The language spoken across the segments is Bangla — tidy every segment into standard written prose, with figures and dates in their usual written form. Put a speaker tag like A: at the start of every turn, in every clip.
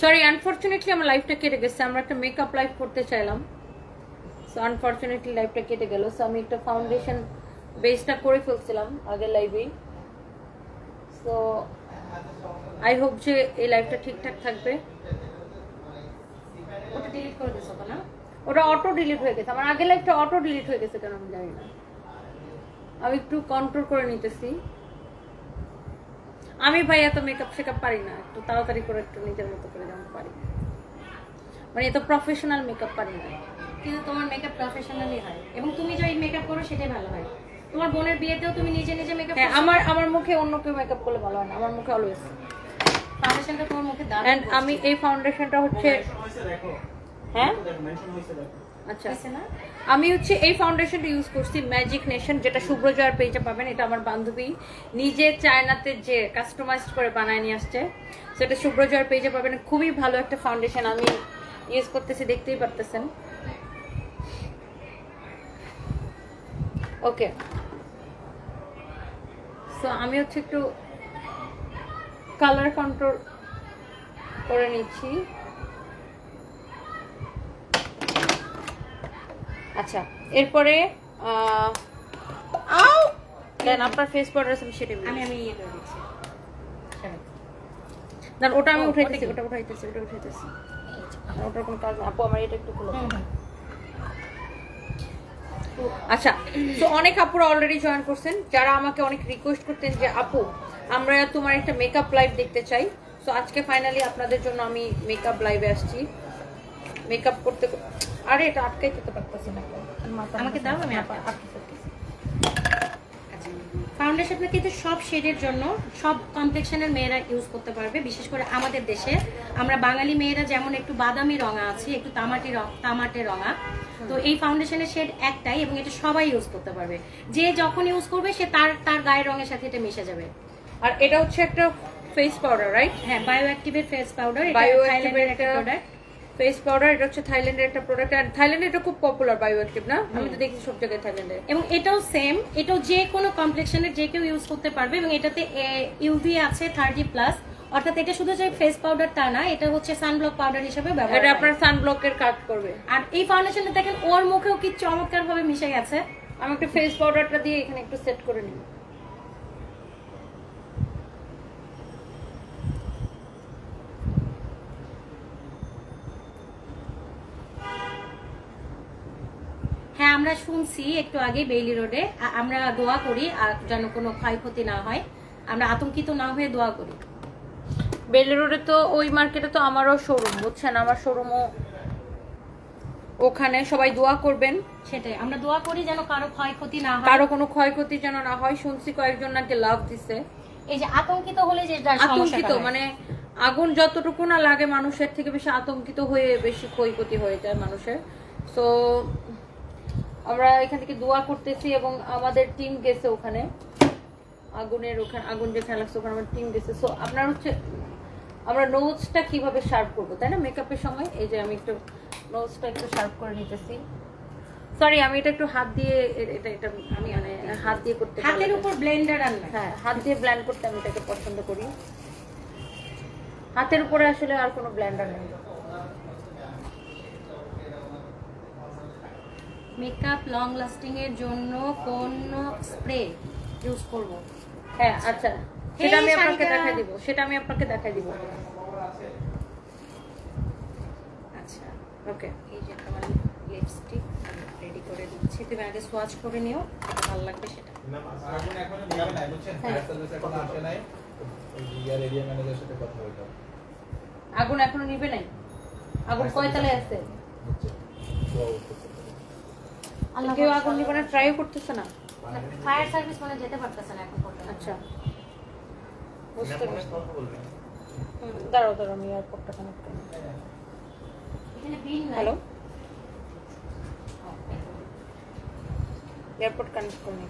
A: সরি আনফরচুনেটলি আমার লাইফটা কেটে গেছে, আমরা একটা মেকআপ লাইভ করতে চাইলাম, সো আনফরচুনেটলি লাইফটা কেটে গেল। সো আমি একটা ফাউন্ডেশন বেসটা করে ফেলছিলাম আগের লাইভেই। সো আই হোপ যে এই লাইভটা ঠিকঠাক থাকবে।
B: ওটা ডিলিট করে দিছো না?
A: ওটা অটো ডিলিট হয়ে গেছে, আমার আগের লাইভটা অটো ডিলিট হয়ে গেছে কেন আমি জানি না, আমি একটু কন্ট্রোল করে নিতেছি। আমি ভাই এত মেকআপ শেকআপ পারি না, একটু তাড়াতাড়ি করে একটু নিজের মতো করে যেমন পারি, মানে এত প্রফেশনাল মেকআপ পারি না।
B: কিন্তু তোমার মেকআপ প্রফেশনালি হয় এবং তুমি যে মেকআপ করো সেটাই ভালো হয়। তোমার বোনের বিয়েতেও তুমি নিজে নিজে মেকআপ করো।
A: আমার মুখে অন্য কেউ মেকআপ করলে ভালো হয় না, আমার মুখে অলওয়েজ
B: ফাউন্ডেশনটা তোমার মুখে দারুণ।
A: এন্ড আমি এই ফাউন্ডেশনটা হচ্ছে হ্যাঁ আচ্ছা আমি হচ্ছে এই ফাউন্ডেশনটা ইউজ করছি ম্যাজিক নেশন, যেটা শুভ্রজয়ার পেজে পাবেন। এটা আমার বান্ধবী নিজে চায়নাতে যে কাস্টমাইজ করে বানায় নিয়ে আসছে, সেটা শুভ্রজয়ার পেজে পাবেন। খুবই ভালো একটা ফাউন্ডেশন, আমি ইউজ করতেছি, দেখতেই পারতেছেন। ওকে, সো আমি হচ্ছে একটু কালার কন্ট্রোল করে নিচ্ছি। আচ্ছা এরপরে দেন আপনার ফেস পাউডার আছে সেটা
B: আমি ইয়ে করে দিচ্ছি।
A: দেন ওটা আমি উঠাইতেছি, ওটা উঠাইতেছি। ওটার কোনো কাজ না আপু, আমার এটা একটু খুলে। আচ্ছা, তো অনেক আপুরা অলরেডি জয়েন করছেন, যারা আমাকে অনেক রিকোয়েস্ট করতেন যে আপু আমরা তোমার একটা মেকআপ লাইভ দেখতে চাই। সো আজকে ফাইনালি আপনাদের জন্য আমি মেকআপ লাইভে আসছি। মেকআপ করতে আরে এটা আটকাই যেতে পারতেছি না,
B: আমাকে দাও, আমি ফাউন্ডেশনটা কিন্তু সব শেডের জন্য, সব কমপ্লেক্সনের মেয়েরা ইউজ করতে পারবে। বিশেষ করে আমাদের দেশে আমরা বাঙালি মেয়েরা যেমন একটু বাদামি রঙা আছি, একটু তামাটে রঙা, তো এই ফাউন্ডেশনের শেড একটাই এবং এটা সবাই ইউজ করতে পারবে। যে যখন ইউজ করবে সে তার গায়ের রঙের সাথে এটা মিশে যাবে।
A: আর এটা হচ্ছে একটা ফেস পাউডার, রাইট?
B: হ্যাঁ, বায়ো অ্যাক্টিভের ফেস পাউডার, এটা থাইল্যান্ডের একটা প্রোডাক্ট।
A: ফেস পাউডার, এটা হচ্ছে থাইল্যান্ডের একটা প্রোডাক্ট, আর থাইল্যান্ডে এটা খুব পপুলার বায়ো অ্যাক্টিভ না? আমি তো দেখি সব জায়গায় থাইল্যান্ডে।
B: এবং এটাও সেম, এটাও যে কোনো কমপ্লেক্সনের যে কেউ ইউজ করতে পারবে এবং এটাতে ইউভি আছে 30+, অর্থাৎ এটা শুধু যে ফেস পাউডার তা না, এটা হচ্ছে সানব্লক পাউডার হিসেবে ব্যবহার।
A: এটা আপনার সানব্লকের কাজ করবে।
B: আর এই ফাউন্ডেশনটা দেখেন ওর মুখেও কি চমৎকার ভাবে মিশে গেছে।
A: আমি একটু ফেস পাউডারটা দিয়ে এখানে একটু সেট করে নিই।
B: হ্যাঁ, আমরা শুনছি একটু আগে বেইলি রোডে, আমরা দোয়া করি আর যেন কোনো ক্ষয়ক্ষতি না হয়, আমরা আতঙ্কিত না হয়ে দোয়া করি।
A: বেইলি রোডে তো ওই মার্কেটে তো আমারও শোরুম, বুঝছেন, আমার শোরুমও ওখানে, সবাই দোয়া করবেন।
B: সেটাই আমরা দোয়া করি যেন কারো ক্ষয়ক্ষতি না হয়,
A: কারো কোনো ক্ষয়ক্ষতি যেন না হয়। শুনছি কয়েকজন নাকি লাভ দিছে।
B: এই যে আতঙ্কিত হলে যে
A: আতঙ্কিত মানে আগুন যতটুকু না লাগে মানুষের থেকে বেশি আতঙ্কিত হয়ে বেশি ক্ষয়ক্ষতি হয়ে যায় মানুষের। তো আমরা এখান থেকে দোয়া করতেছি এবং আমাদের টিম গেছে ওখানে, আগুন যেখানে লাগছে ওখানে আমার টিম গেছে। সো আপনার হচ্ছে আমরা নোজটা কিভাবে শার্প করবো, তাই না, মেকআপের সময়। এই যে আমি একটু নোজটা একটু শার্প করে নিতেছি। সরি, আমি এটা একটু হাত দিয়ে, এটা আমি মানে হাত দিয়ে করতে,
B: হাতের উপর ব্লেন্ডার আর না,
A: হ্যাঁ হাত দিয়ে ব্লেন্ড করতে আমি এটাকে পছন্দ করি। হাতের উপরে আসলে আর কোনো ব্লেন্ডার নেই।
B: মেকআপ লং লাস্টিং এর জন্য কোন স্প্রে ইউজ করব?
A: হ্যাঁ আচ্ছা, সেটা আমি আপনাকে দেখাই দিব।
B: আচ্ছা
A: ওকে,
B: এই যে তোমার লিপস্টিক রেডি করে দিচ্ছি, তুমি আগে সোয়াচ করে নিও, যেটা ভালো লাগবে সেটা।
C: আগুন এখনো নিবে না, বুঝছেন, ফায়ার সার্ভিস এখনো আসে নাই, ওই ইয়ার এরিয়া ম্যানেজারের সাথে কথা বলতে হবে।
A: আগুন এখনো নিবে নাই? আগুন কয় তলায় আছে?
B: আল্লাহ,
A: কেউ আগুন নিবে না, ট্রাইও করতেছে না।
B: ফায়ার সার্ভিস মানে যেতে পারতেছে না এখন পর্যন্ত।
A: আচ্ছা, বুঝতে পারছি। দাঁড়াও আমি এয়ারপোর্টটা কানেক্ট করি।
B: এখানে বিল নাই।
A: হ্যালো, এয়ারপোর্ট কানেক্ট করুন।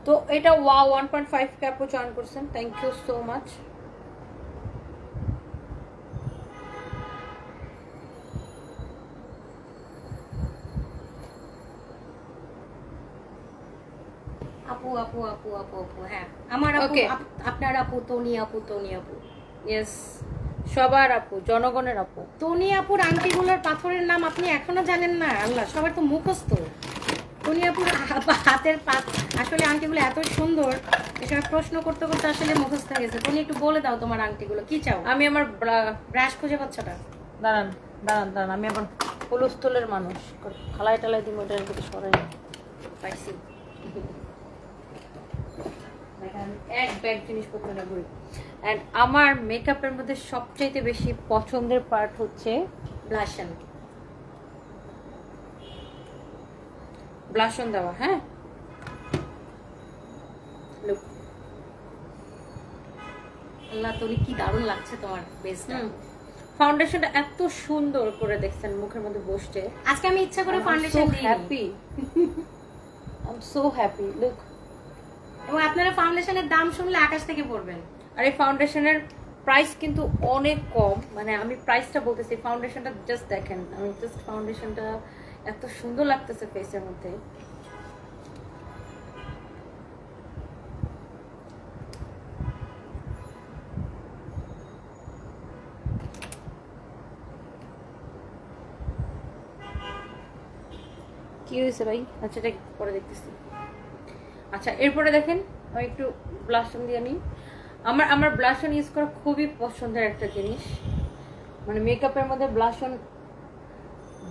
A: তো এটা 1.5 কে আপু জয়েন করছেন, থ্যাংক ইউ সো মাচ।
B: আপু আপু আপু আপু আপু হ্যাঁ আমার আপু
A: Okay.
B: আপনার আপু তনি আপু
A: ইয়েস, সবার আপু, জনগণের আপু।
B: তনি আপুর আংটিগুলোর পাথরের নাম আপনি এখনো জানেন না? আল্লাহ, সবার তো মুখস্থ। তনি আপুর হাতের আসলে আংটিগুলো এত সুন্দর, এসব প্রশ্ন করতে করতে আসলে মুখস্থ হয়ে গেছে। তুমি একটু বলে দাও তোমার আংটিগুলো কি চাও।
A: আমি আমার
B: ব্রাশ খুঁজে পাচ্ছ না?
A: দাঁড়ান দাঁড়ান দাঁড়ান, আমি আবার হুলস্থুলের মানুষ, খালাই টালাই দিব, ওটার প্রতি সরাই
B: পাইছি।
A: এক ব্যাগ জিনিসপত্র নেব। অ্যান্ড আমার মেকআপের মধ্যে সবচাইতে বেশি পছন্দের পার্ট হচ্ছে
B: ব্লাশন।
A: ব্লাশন দেওয়া। হ্যাঁ, লুক,
B: আল্লাহ তুমি কি দারুণ লাগছে তোমার বেসটা।
A: ফাউন্ডেশনটা এত সুন্দর করে দেখছেন মুখের মধ্যে বসছে।
B: আজকে আমি ইচ্ছা করে ফাউন্ডেশন দিই।
A: Happy, I am so happy. Look,
B: এবং আপনারা ফাউন্ডেশনের দাম শুনলে আকাশ থেকে পড়বেন।
A: আর এই ফাউন্ডেশনের প্রাইস কিন্তু অনেক কম, মানে আমি প্রাইসটা বলতেছি, ফাউন্ডেশনটা জাস্ট দেখেন। আমি জাস্ট ফাউন্ডেশনটা এত সুন্দর লাগতেছে ফেসের মধ্যে। কি হয়েছে ভাই? আচ্ছা, এটা পরে দেখতেছি। আচ্ছা, এরপরে দেখেন আমি একটু ব্লাশন দিয়ে নিই। আমার ব্লাশন ইউজ করা খুবই পছন্দের একটা জিনিস, মানে মেকআপের মধ্যে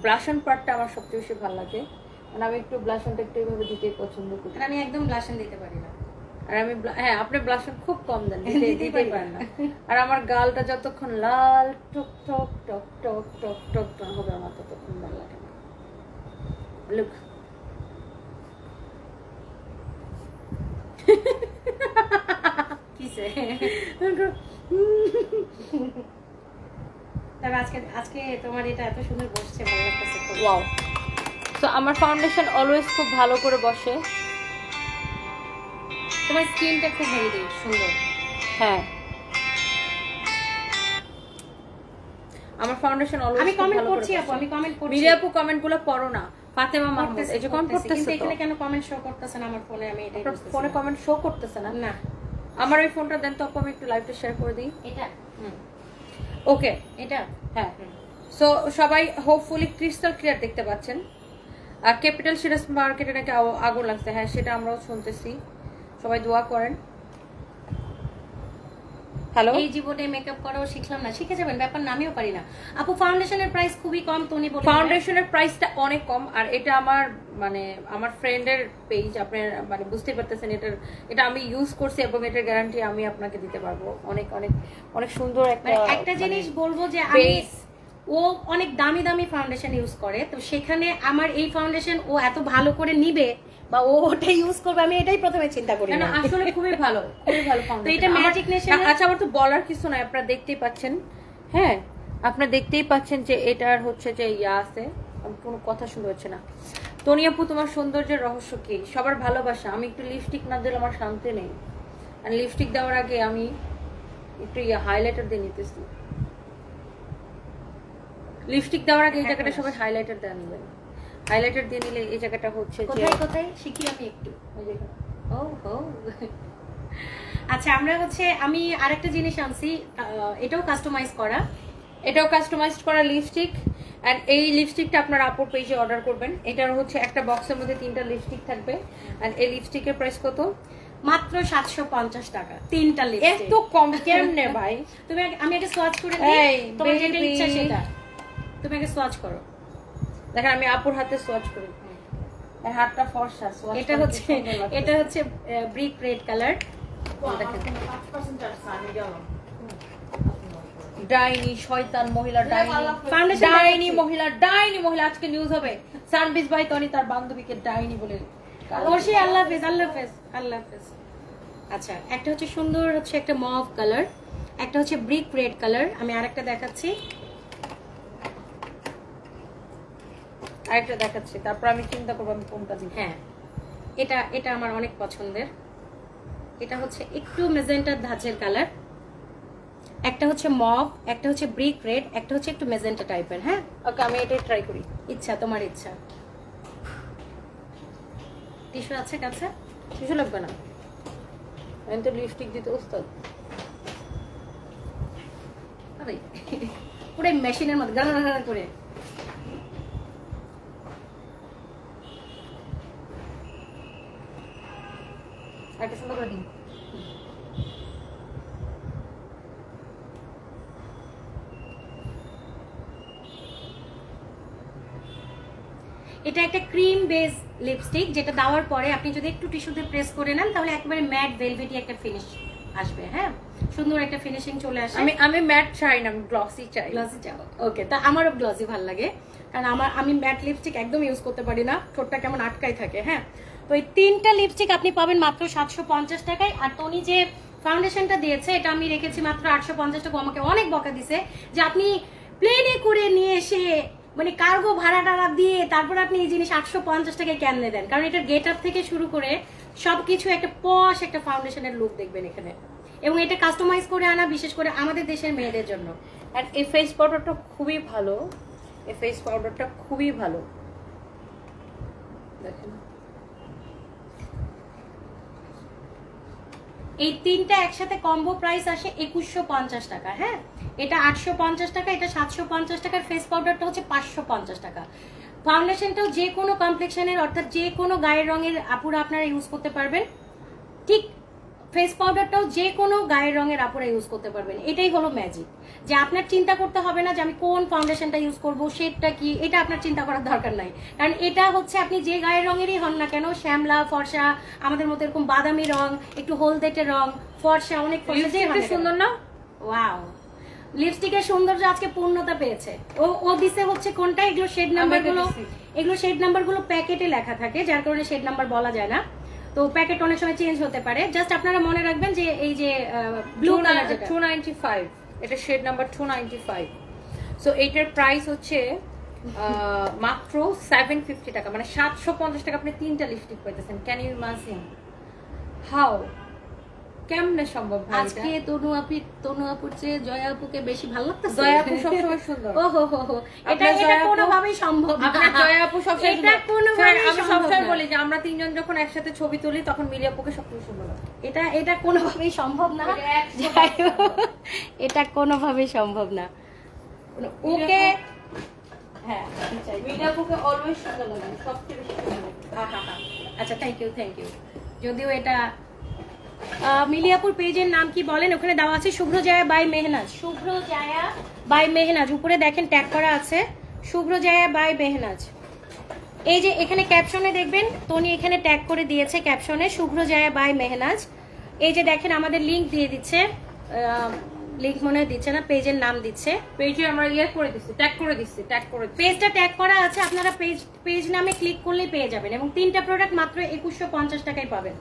A: ব্লাশন পার্টটা আমার সবচেয়ে বেশি ভালো লাগে। মানে আমি একটু ব্লাশনটা একটু এইভাবে দিতেই পছন্দ করি।
B: আমি একদম ব্লাশন দিতে পারি না।
A: আর আমি হ্যাঁ, আপনি ব্লাশন খুব কম দেন, দিতেই পারেন না। আর আমার গালটা যতক্ষণ লাল টক টক টক টক টক টক টক হবে আমার ততক্ষণ ভালো লাগে না। লুক,
B: কিসে তবে আজকে তোমার এটা এত সুন্দর বসছে, ভালো লাগতেছে খুব।
A: ওয়াও। তো আমার ফাউন্ডেশন অলওয়েজ খুব ভালো করে বসে।
B: তোমার স্কিনটা খুব হেলদি, সুন্দর।
A: হ্যাঁ, আমার ফাউন্ডেশন অলওয়েজ
B: আমি কমেন্ট করছি আপু, আমি কমেন্ট করছি।
A: মিরিয়া আপু কমেন্টগুলো পড়ো না। ফাতেমা মাহমুদ, এই যে কমেন্ট করতেছে,
B: কিন্তু এখানে কেন কমেন্ট শো করতেছে না আমার ফোনে? আমি এটাই বুঝতেছি না।
A: ফোনে কমেন্ট শো করতেছে না।
B: না,
A: আমার ওই ফোনটা দেন তো আপু, আমি একটু লাইভটা শেয়ার করে দিই।
B: এটা
A: ওকে,
B: এটা
A: হ্যাঁ। সো সবাই হোপফুলি ক্রিস্টাল ক্লিয়ার দেখতে পাচ্ছেন। আর ক্যাপিটাল সিরাস মার্কেটে নাকি আগুন লাগছে, হ্যাঁ সেটা আমরাও শুনতেছি। সবাই দোয়া করেন। হ্যালো,
B: এই জীবনে মেকআপ করাও শিখলাম না, শিখে যাবেন, ব্যাপার না, আমিও পারি না আপু। ফাউন্ডেশনের প্রাইস খুবই কম, তনি বলে।
A: ফাউন্ডেশনের প্রাইসটা অনেক কম। আর এটা আমার ফ্রেন্ডের পেজ, আপনার মানে বুঝতে পারতেছেন, এটা আমি ইউজ করছি এবং এটার গ্যারান্টি আমি আপনাকে দিতে পারবো। অনেক অনেক অনেক সুন্দর
B: একটা জিনিস বলবো যে আমি, ও অনেক দামি দামি ফাউন্ডেশন ইউজ করে, তো সেখানে আমার এই ফাউন্ডেশন ও এত ভালো করে নিবে বা ও ওটা ইউজ করবে, আমি এটাই প্রথমে চিন্তা করি।
A: না, আসলে খুবই ভালো, খুবই ভালো
B: তো
A: ফাউন্ডেশন।
B: এটা ম্যাজিক নেশন।
A: আচ্ছা, আমার তো বলার কিছু নাই, আপনারা দেখতেই পাচ্ছেন। হ্যাঁ, আপনারা দেখতেই পাচ্ছেন যে এটার হচ্ছে যে আছে, কোনো কথা শুনতে হচ্ছে না। তনি আপু, তোমার সৌন্দর্যের রহস্য কি? সবার ভালোবাসা। আমি একটু লিপস্টিক না দিলে আমার শান্তি নেই। আর লিপস্টিক দেওয়ার আগে আমি একটু হাইলাইটার দিয়ে নিতেছি। লিপস্টিক দেওয়ার আগে এই জায়গাটা সবাই হাইলাইটার দেওয়া নেবেন। হাইলাইটার দিয়ে নিলে এই জায়গাটা হচ্ছে
B: কোথায় কোথায় শিখি আমি একটু। ও হো, আচ্ছা আমরা হচ্ছে আমি আরেকটা জিনিস আনছি, এটাও কাস্টমাইজ করা।
A: এটাও কাস্টমাইজড করা লিপস্টিক। এন্ড এই লিপস্টিকটা আপনারা আপুর পেজে অর্ডার করবেন। এটার হচ্ছে একটা বক্সের মধ্যে 3টা লিপস্টিক থাকবে। এন্ড এই লিপস্টিকের প্রাইস কত?
B: মাত্র 750 টাকা 3টা লিপস্টিক।
A: এত কম কেমনে ভাই?
B: আমি আগে সোয়াচ করে দিই, তোমার যেটা ইচ্ছা সেটা তুমি আগে সোয়াচ করো।
A: দেখেন আমি আপুর হাতে সোয়াচ করি, এই হাতটা ফর্সা। সোয়াচ
B: এটা হচ্ছে ব্রিক রেড কালার।
A: দেখেন, ডাইনি শয়তান মহিলা, ডাইনি মহিলা। আজকে নিউজ হবে, সানবিজ ভাই তনি তার বান্ধবীকে ডাইনি বলে।
B: অবশ্যই। আল্লাহ হাফেজ, আল্লাহ হাফেজ, আল্লাহ হাফেজ। আচ্ছা, একটা হচ্ছে সুন্দর হচ্ছে একটা মভ কালার, একটা হচ্ছে ব্রিক রেড কালার। আমি আরেকটা দেখাচ্ছি,
A: আরেকটা দেখাচ্ছি, তারপর আমি চিন্তা করবো আমি কোনটা দিই।
B: হ্যাঁ, এটা আমার অনেক পছন্দের। এটা হচ্ছে একটু মেজেন্টার ধাঁচের কালার, একটা হচ্ছে মভ, একটা হচ্ছে ব্রিক রেড, একটা হচ্ছে একটু মেজেন্টা টাইপের। হ্যাঁ,
A: ওকে, আমি এটাই ট্রাই করি।
B: ইচ্ছা, তোমার ইচ্ছা। টিস্যু আছে কাছে?
A: কিছু লাগবে না, আমি তো লিপস্টিক দিতে ওস্তাদ।
B: আরে পুরো মেশিনের মধ্যে গানা গানা করে।
A: একটা সুন্দর করে দিন।
B: এটা একটা ক্রিম বেস লিপস্টিক, যেটা দেওয়ার পরে আপনি যদি একটু টিস্যুতে প্রেস করে নেন তাহলে একেবারে ম্যাট ভেলভেটি একটা ফিনিশ আসবে। হ্যাঁ, সুন্দর একটা ফিনিশিং চলে আসে।
A: আমি ম্যাট চাই না, আমি গ্লসি চাই।
B: গ্লসি চাই, ওকে। তা আমারও গ্লসি ভালো লাগে, কারণ আমি ম্যাট লিপস্টিক একদম ইউজ করতে পারি না, ঠোঁটটা কেমন আটকাই থাকে। হ্যাঁ, তো এই 3টা লিপস্টিক আপনি পাবেন মাত্র 750 টাকায়। আর টনি যে ফাউন্ডেশনটা দিয়েছে এটা আমি রেখেছি মাত্র 850 টাকা। আমাকে অনেক বকা দিছে যে আপনি প্লেনে করে নিয়ে এসে মানে কার্গো ভাড়া টাড়া দিয়ে তারপর আপনি এই জিনিস 850 টাকায় কেন দেন, কারণ এটা গেট আপ থেকে শুরু করে সবকিছু একটা পশ একটা ফাউন্ডেশনের লুক দেখবেন এখানে, এবং এটা কাস্টমাইজ করে আনা বিশেষ করে আমাদের দেশের মেয়েদের জন্য।
A: আর এই ফেস পাউডারটা খুবই ভালো, এই ফেস পাউডারটা খুবই ভালো, দেখেন।
B: এই 3টা একসাথে কম্বো প্রাইস আসে 2150 টাকা। হ্যাঁ, এটা 850 টাকা, এটা 750 টাকার ফেস পাউডারটা হচ্ছে 550 টাকা। ফাউন্ডেশনটাও যে কোনো কমপ্লেক্সনের অর্থাৎ যে কোনো গায়ের রঙের আপুরা আপনারা ইউজ করতে পারবেন, ঠিক ফেস পাউডারটাও যে কোনো গায়ের রঙের আপুরা ইউজ করতে পারবেন। এটাই হলো ম্যাজিক, যে আপনার চিন্তা করতে হবে না যে আমি কোন ফাউন্ডেশনটা ইউজ করব, শেডটা কি, এটা আপনার চিন্তা করার দরকার নাই। কারণ এটা হচ্ছে আপনি যে গায়ের রঙেরই হন না কেন, শ্যামলা, ফর্সা, আমাদের মতো এরকম বাদামি রং, একটু হলদেটে রং, ফর্সা, অনেক
A: সুন্দর না?
B: ওয়াও, লিপস্টিকের সৌন্দর্য আজকে পূর্ণতা পেয়েছে। ও দিছে হচ্ছে কোনটা, এগুলো শেড নাম্বারগুলো প্যাকেটে লেখা থাকে, যার কারণে শেড নাম্বার বলা যায় না। তো প্যাকেট অনেক সময় চেঞ্জ হতে পারে। জাস্ট আপনারা মনে রাখবেন যে এই যে ব্লু কালার
A: 295, এটা শেড নাম্বার 295। সো এটার প্রাইস হচ্ছে মাত্র 750 টাকা, মানে 750 টাকা আপনি 3টা লিপস্টিক পাইতেছেন। ক্যান ইউ ইমাজিন হাউ, কেমনে সম্ভব?
B: আজকে তনু আপুর চেয়ে জয়া আপুকে বেশি ভালো লাগতেছে।
A: জয়া আপু সবসময় সুন্দর।
B: ওহো, এটা কোনোভাবেই সম্ভব না।
A: আপনার জয়া আপু সবসময়
B: এটা কোনোভাবেই
A: আমি
B: সম্ভব
A: সবসময়
B: না।
A: বলি যে আমরা 3জন যখন একসাথে ছবি তুলি তখন মিলি আপুকে সবচেয়ে সুন্দর লাগে।
B: এটা কোনোভাবেই সম্ভব না, এটা কোনোভাবেই সম্ভব না। ওকে, হ্যাঁ,
A: মিলি আপুকে অলওয়েজ সুন্দর লাগে, সবচেয়ে বেশি সুন্দর লাগে।
B: আচ্ছা, থ্যাংক ইউ। যদিও এটা মিলিয়াপুর পেজের নাম কি বলেন, ওখানে দেওয়া আছে শুভ্র জায়া বাই মেহনাজ। শুভ্র জায়া বাই মেহনাজ, উপরে দেখেন ট্যাগ করা আছে শুভ্র জায়া বাই মেহনাজ। এই যে এখানে ক্যাপশনে দেখবেন টনি এখানে ট্যাগ করে দিয়েছে ক্যাপশনে শুভ্র জায়া বাই মেহনাজ। এই যে দেখেন আমাদের লিংক দিয়ে দিচ্ছে, লিংক মনে হয় দিচ্ছে না, পেজের নাম দিচ্ছে।
A: পেজে আমরা করে দিচ্ছি, ট্যাগ করে দিচ্ছি,
B: পেজটা ট্যাগ করা আছে, আপনারা পেজ নামে ক্লিক করলেই পেয়ে যাবেন। এবং 3টা প্রোডাক্ট মাত্র 2150 টাকায় পাবেন।